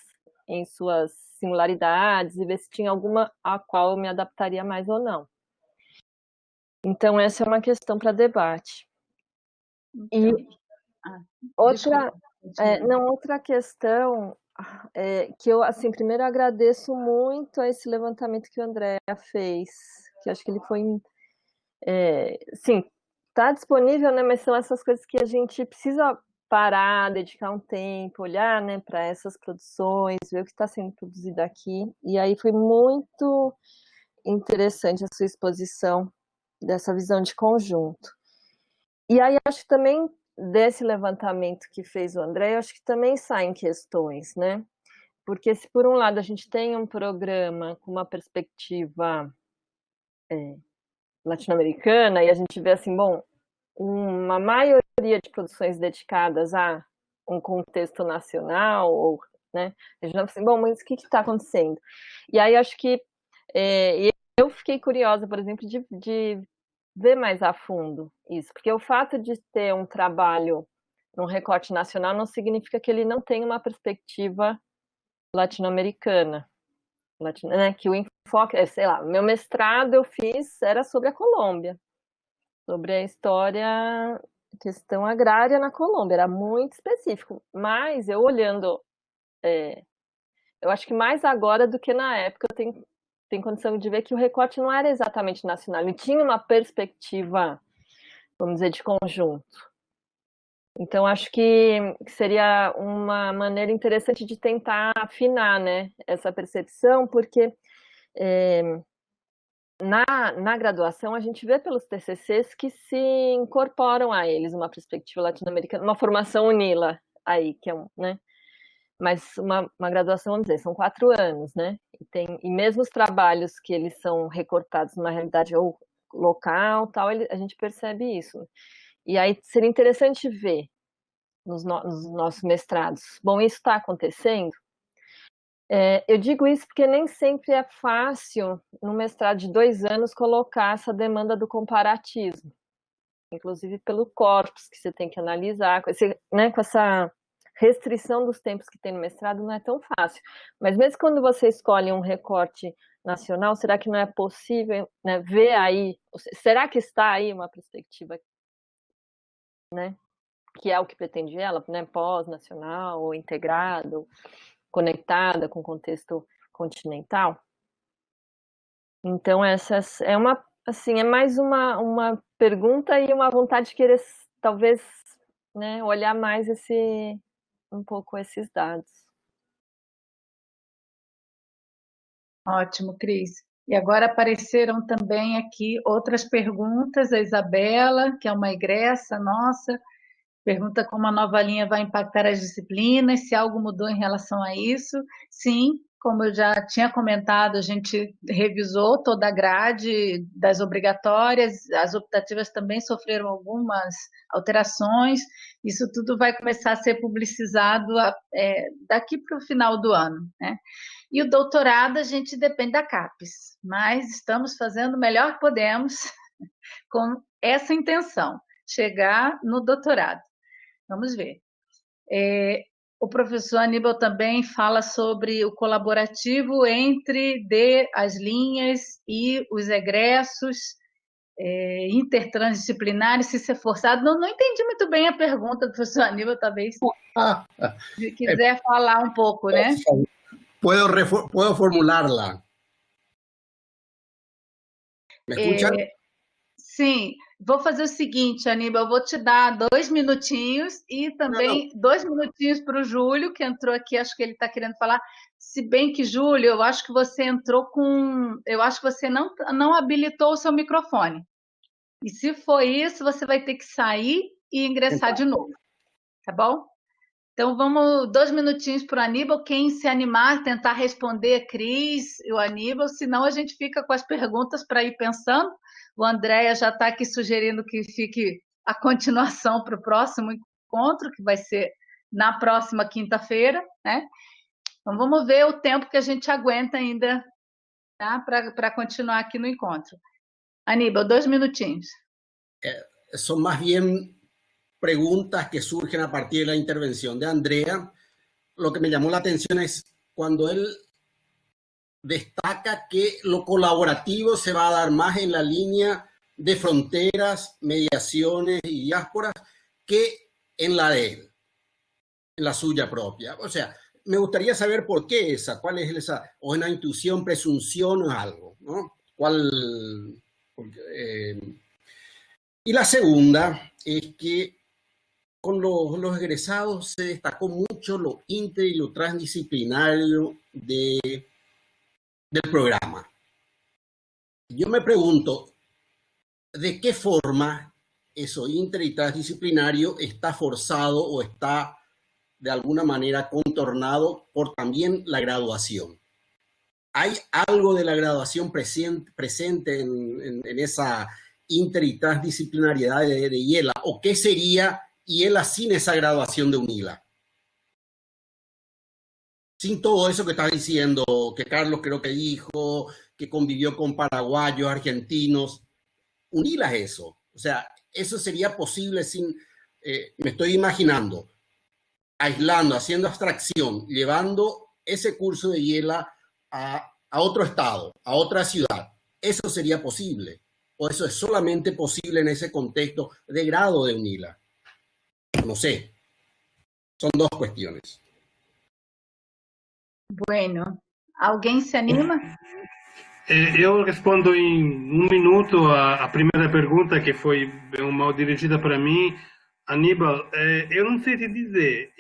em suas singularidades e ver se tinha alguma a qual eu me adaptaria mais ou não. Então, essa é uma questão para debate. E outra questão que eu, assim, primeiro agradeço muito a esse levantamento que o André fez, que acho que ele foi, sim, está disponível, né, mas são essas coisas que a gente precisa parar, dedicar um tempo, olhar, né, para essas produções, ver o que está sendo produzido aqui, e aí foi muito interessante a sua exposição dessa visão de conjunto. E aí acho que também desse levantamento que fez o André, eu acho que também saem questões, né, porque se por um lado a gente tem um programa com uma perspectiva latino-americana, e a gente vê assim, bom, uma maioria de produções dedicadas a um contexto nacional, ou, né, a gente vai assim, bom, mas o que está acontecendo? E aí acho que eu fiquei curiosa, por exemplo, de ver mais a fundo isso, porque o fato de ter um trabalho num recorte nacional não significa que ele não tenha uma perspectiva latino-americana. né, que o enfoque, sei lá, meu mestrado eu fiz, era sobre a Colômbia, sobre a história, questão agrária na Colômbia, era muito específico, mas eu olhando, eu acho que mais agora do que na época, eu tenho condição de ver que o recorte não era exatamente nacional, ele tinha uma perspectiva, vamos dizer, de conjunto. Então, acho que seria uma maneira interessante de tentar afinar, né, essa percepção, porque na graduação a gente vê pelos TCCs que se incorporam a eles uma perspectiva latino-americana, uma formação UNILA aí, que é né, mas uma graduação, vamos dizer, são 4 anos, né, e mesmo os trabalhos que eles são recortados numa realidade ou local, tal, a gente percebe isso. E aí seria interessante ver nos nossos mestrados. Bom, isso está acontecendo? Eu digo isso porque nem sempre é fácil, no mestrado de 2 anos, colocar essa demanda do comparatismo, inclusive pelo corpus que você tem que analisar, com essa restrição dos tempos que tem no mestrado, não é tão fácil. Mas mesmo quando você escolhe um recorte nacional, será que não é possível, né, ver aí, será que está aí uma perspectiva, né, que é o que pretende ela, né, pós-nacional, ou integrado, conectada com o contexto continental? Então, essa é assim, é mais uma pergunta e uma vontade de querer, talvez, né, olhar mais um pouco esses dados. Ótimo, Cris. E agora apareceram também aqui outras perguntas. A Isabela, que é uma egressa nossa, pergunta como a nova linha vai impactar as disciplinas, se algo mudou em relação a isso. Sim, como eu já tinha comentado, a gente revisou toda a grade das obrigatórias, as optativas também sofreram algumas alterações. Isso tudo vai começar a ser publicizado daqui para o final do ano, né? E o doutorado a gente depende da CAPES, mas estamos fazendo o melhor que podemos com essa intenção, chegar no doutorado. Vamos ver. O professor Aníbal também fala sobre o colaborativo entre as linhas e os egressos intertransdisciplinares, se ser forçado. Não entendi muito bem a pergunta do professor Aníbal, talvez se quiser falar um pouco, né? Puedo formularla. ¿Me escuchan? Sim. Vou fazer o seguinte, Aníbal, eu vou te dar 2 minutinhos e também 2 minutinhos para o Júlio, que entrou aqui, acho que ele está querendo falar. Se bem que, Júlio, eu acho que você entrou eu acho que você não habilitou o seu microfone. E se for isso, você vai ter que sair e ingressar de novo. Tá bom? Então, vamos 2 minutinhos para o Aníbal. Quem se animar, tentar responder a Cris e o Aníbal, senão a gente fica com as perguntas para ir pensando. O Andréia já está aqui sugerindo que fique a continuação para o próximo encontro, que vai ser na próxima quinta-feira, né? Então, vamos ver o tempo que a gente aguenta ainda, tá? Para continuar aqui no encontro. Aníbal, 2 minutinhos. Son más bien preguntas que surgen a partir de la intervención de Andrea. Lo que me llamó la atención es cuando él destaca que lo colaborativo se va a dar más en la línea de fronteras, mediaciones y diásporas que en la de él, en la suya propia. O sea, me gustaría saber por qué cuál es esa, o una intuición, presunción o algo, ¿no? Y la segunda es que con los egresados se destacó mucho lo inter y lo transdisciplinario del programa. Yo me pregunto, ¿de qué forma eso inter y transdisciplinario está forzado o está de alguna manera contornado por también la graduación? ¿Hay algo de la graduación presente en esa inter y transdisciplinariedad de IELA? ¿O qué sería IELA sin esa graduación de UNILA? Sin todo eso que estás diciendo, que Carlos creo que dijo, que convivió con paraguayos, argentinos. UNILA es eso. O sea, eso sería posible sin, me estoy imaginando, aislando, haciendo abstracción, llevando ese curso de IELA a a otro estado, a otra ciudad, ¿eso sería posible? ¿O eso es solamente posible en ese contexto de grado de UNILA? No sé. Son dos cuestiones. Bueno, alguém se anima? Eu respondo em um minuto a primeira pergunta, que foi mal dirigida para mim. Aníbal, eu não sei te dizer,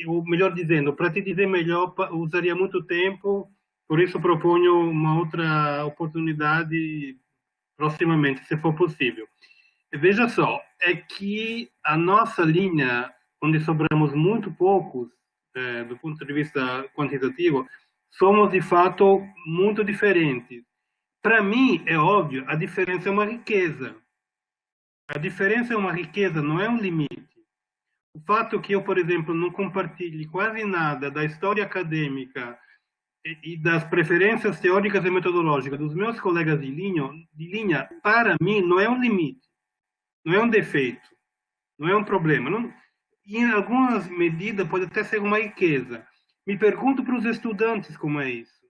ou melhor dizendo, para te dizer melhor, usaria muito tempo, por isso proponho uma outra oportunidade proximamente, se for possível. Veja só, é que a nossa linha, onde sobramos muito poucos, do ponto de vista quantitativo, somos de fato muito diferentes. Para mim, é óbvio, a diferença é uma riqueza. A diferença é uma riqueza, não é um limite. O fato que eu, por exemplo, não compartilhe quase nada da história acadêmica e das preferências teóricas e metodológicas dos meus colegas de linha, para mim, não é um limite, não é um defeito, não é um problema. Não, e em algumas medidas pode até ser uma riqueza. Me pergunto para os estudantes como é isso.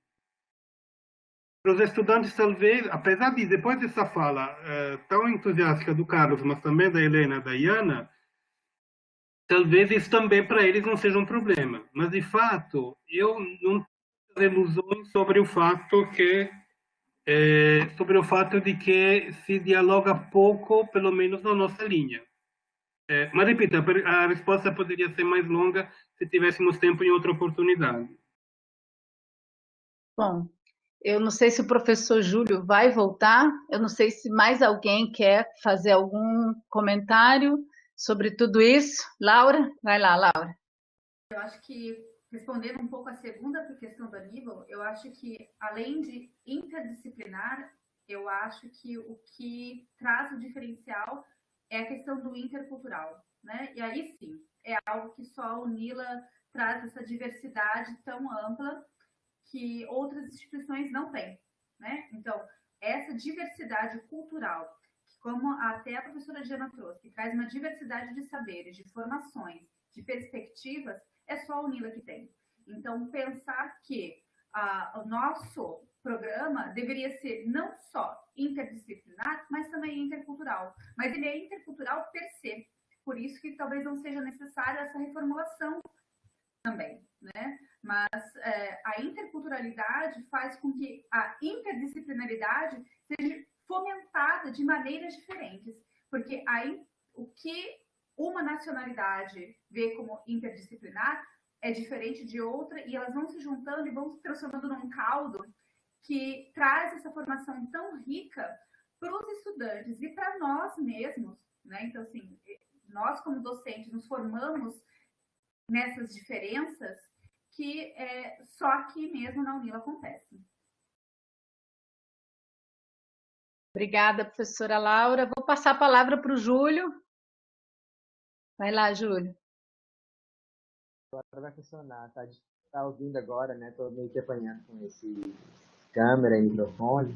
Para os estudantes, talvez, apesar de, depois dessa fala tão entusiástica do Carlos, mas também da Helena, da Iana, talvez isso também para eles não seja um problema. Mas, de fato, eu não tenho ilusões sobre o fato de que se dialoga pouco, pelo menos na nossa linha. Mas, repita, a resposta poderia ser mais longa se tivéssemos tempo em outra oportunidade. Bom, eu não sei se o professor Júlio vai voltar, eu não sei se mais alguém quer fazer algum comentário sobre tudo isso. Laura? Vai lá, Laura. Eu acho que, respondendo um pouco a segunda questão do Aníbal, eu acho que, além de interdisciplinar, eu acho que o que traz o diferencial é a questão do intercultural, né? E aí sim, é algo que só a UNILA traz essa diversidade tão ampla que outras instituições não têm, né? Então, essa diversidade cultural, como até a professora Diana trouxe, que traz uma diversidade de saberes, de formações, de perspectivas, é só a UNILA que tem. Então, pensar que o nosso programa deveria ser não só interdisciplinar, mas também intercultural. Mas ele é intercultural per se. Por isso que talvez não seja necessária essa reformulação também, né? Mas a interculturalidade faz com que a interdisciplinaridade seja fomentada de maneiras diferentes, porque aí o que uma nacionalidade vê como interdisciplinar é diferente de outra, e elas vão se juntando e vão se transformando num caldo que traz essa formação tão rica para os estudantes e para nós mesmos, né? Então, assim, nós como docentes nos formamos nessas diferenças que só aqui mesmo na UNILA acontece. Obrigada, professora Laura. Vou passar a palavra para o Júlio. Vai lá, Júlio. Agora vai funcionar, tá ouvindo agora, né? Estou meio que apanhando com esse câmera e microfone,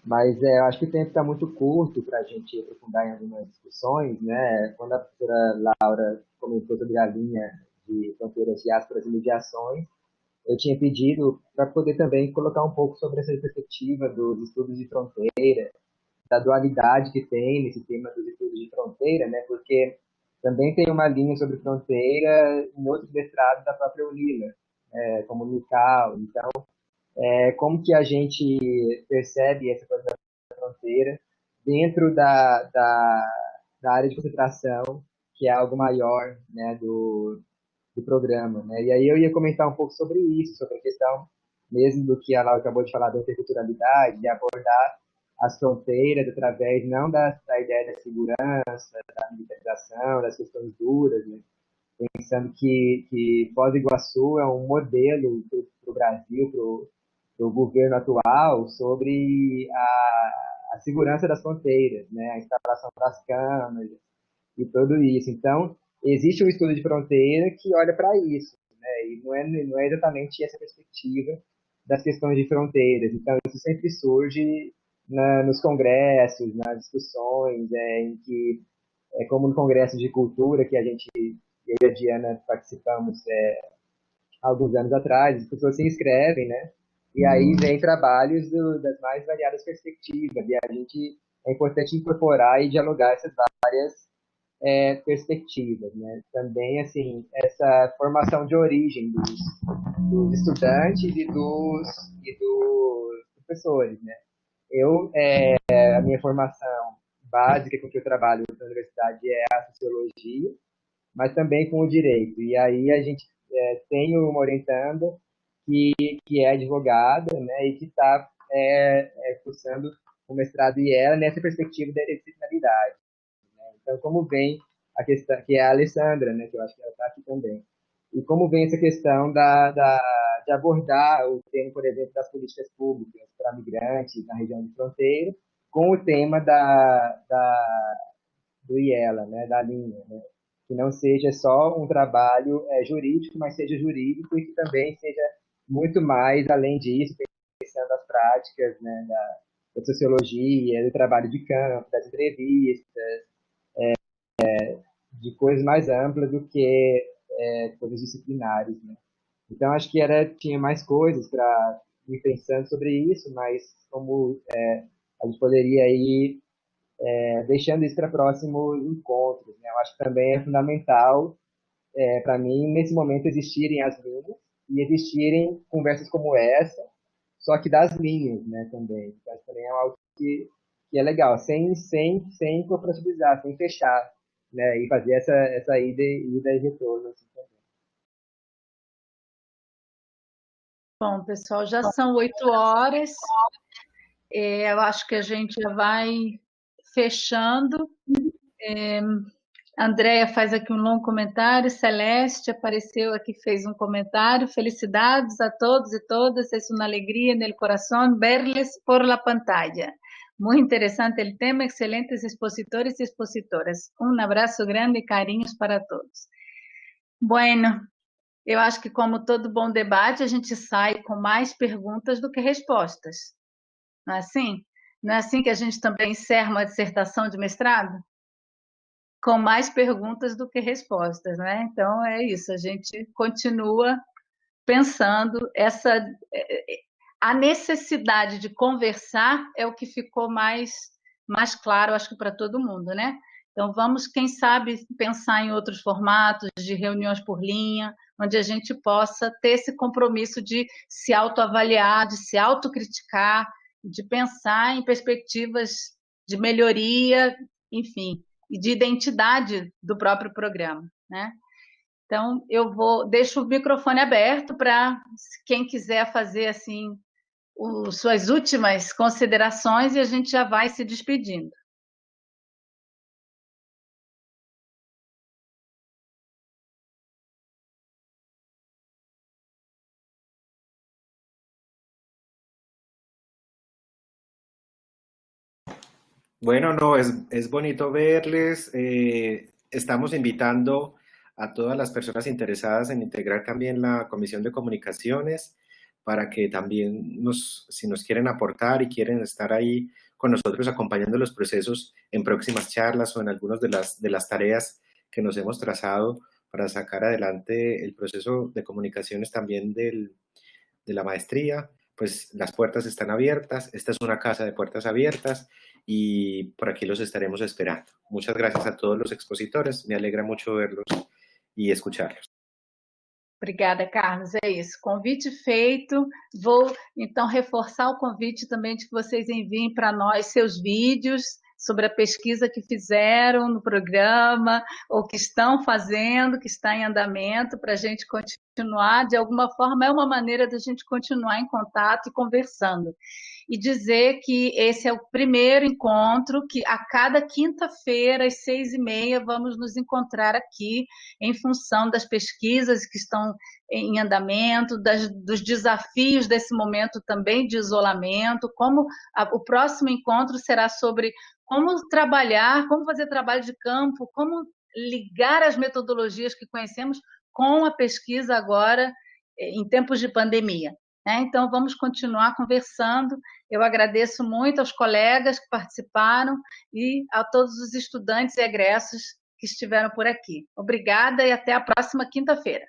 mas eu acho que o tempo está muito curto para a gente aprofundar em algumas discussões, né? Quando a professora Laura comentou sobre a linha de fronteiras, diásporas e mediações, eu tinha pedido para poder também colocar um pouco sobre essa perspectiva dos estudos de fronteira, da dualidade que tem nesse tema dos estudos de fronteira, né? Porque também tem uma linha sobre fronteira em outros mestrados da própria UNILA, como o MICAL. Então, como que a gente percebe essa coisa da fronteira dentro da área de concentração, que é algo maior, né, do programa, né? E aí eu ia comentar um pouco sobre isso, sobre a questão mesmo do que a Laura acabou de falar da interculturalidade, de abordar as fronteiras através não da ideia da segurança, da militarização, das questões duras, né? Pensando que Foz do Iguaçu é um modelo para o Brasil, para o governo atual, sobre a segurança das fronteiras, né? A instalação das câmeras e tudo isso. Então, existe um estudo de fronteira que olha para isso, né? E não é exatamente essa perspectiva das questões de fronteiras. Então, isso sempre surge nos congressos, nas discussões, em que, como no Congresso de Cultura, que eu e a Diana participamos há alguns anos atrás, as pessoas se inscrevem, né, E aí vem trabalhos das mais variadas perspectivas, e é importante incorporar e dialogar essas várias perspectivas, né? Também, assim, essa formação de origem dos estudantes e dos professores, né? A minha formação básica com que eu trabalho na universidade é a sociologia, mas também com o direito. E aí a gente tem uma orientanda que é advogada, né, e que está cursando o mestrado e ela nessa perspectiva da interdisciplinaridade. Né? Então, como vem a questão, que é a Alessandra, né, que eu acho que ela está aqui também, e como vem essa questão de abordar o tema, por exemplo, das políticas públicas para migrantes na região de fronteira, com o tema do IELA, né, da linha, né? Que não seja só um trabalho jurídico, mas seja jurídico e que também seja muito mais, além disso, pensando as práticas, né, da sociologia, do trabalho de campo, das entrevistas, de coisas mais amplas do que coisas disciplinares, né? Então, acho que tinha mais coisas para ir pensando sobre isso, mas como a gente poderia ir deixando isso para próximos encontros, né? Eu acho que também é fundamental, para mim, nesse momento, existirem as linhas e existirem conversas como essa, só que das linhas, né, também. Então, também é algo que é legal, sem corporativizar, sem fechar, né, e fazer essa ida e retorno, assim, também. Bom, pessoal, já são 8 horas. Eu acho que a gente já vai fechando. Andréia faz aqui um longo comentário. Celeste apareceu aqui, fez um comentário. Felicidades a todos e todas. É uma alegria no coração verles por la pantalla. Muito interessante o tema, excelentes expositores e expositoras. Um abraço grande e carinhos para todos. Bueno, eu acho que, como todo bom debate, a gente sai com mais perguntas do que respostas. Não é assim? Não é assim que a gente também encerra uma dissertação de mestrado? Com mais perguntas do que respostas, né? Então, é isso, a gente continua pensando a necessidade de conversar é o que ficou mais claro, acho que para todo mundo, né? Então, vamos, quem sabe, pensar em outros formatos de reuniões por linha, onde a gente possa ter esse compromisso de se autoavaliar, de se autocriticar, de pensar em perspectivas de melhoria, enfim, e de identidade do próprio programa, né? Então, deixo o microfone aberto para quem quiser fazer assim suas últimas considerações e a gente já vai se despedindo. Bueno, no, es bonito verles. Estamos invitando a todas las personas interesadas en integrar también la Comisión de Comunicaciones para que también si nos quieren aportar y quieren estar ahí con nosotros acompañando los procesos en próximas charlas o en algunas de las tareas que nos hemos trazado para sacar adelante el proceso de comunicaciones también de la maestría, pues las puertas están abiertas. Esta es una casa de puertas abiertas y por aquí los estaremos esperando. Muchas gracias a todos los expositores. Me alegra mucho verlos e escucharlos. Obrigada, Carlos. É isso. Convite feito. Vou, então, reforçar o convite também de que vocês enviem para nós seus vídeos sobre a pesquisa que fizeram no programa ou que estão fazendo, que está em andamento, para a gente continuar. De alguma forma, é uma maneira da gente continuar em contato e conversando. E dizer que esse é o primeiro encontro, que a cada quinta-feira, às 6h30, vamos nos encontrar aqui em função das pesquisas que estão em andamento, dos desafios desse momento também de isolamento, como o próximo encontro será sobre como trabalhar, como fazer trabalho de campo, como ligar as metodologias que conhecemos com a pesquisa agora em tempos de pandemia. Então, vamos continuar conversando. Eu agradeço muito aos colegas que participaram e a todos os estudantes e egressos que estiveram por aqui. Obrigada e até a próxima quinta-feira.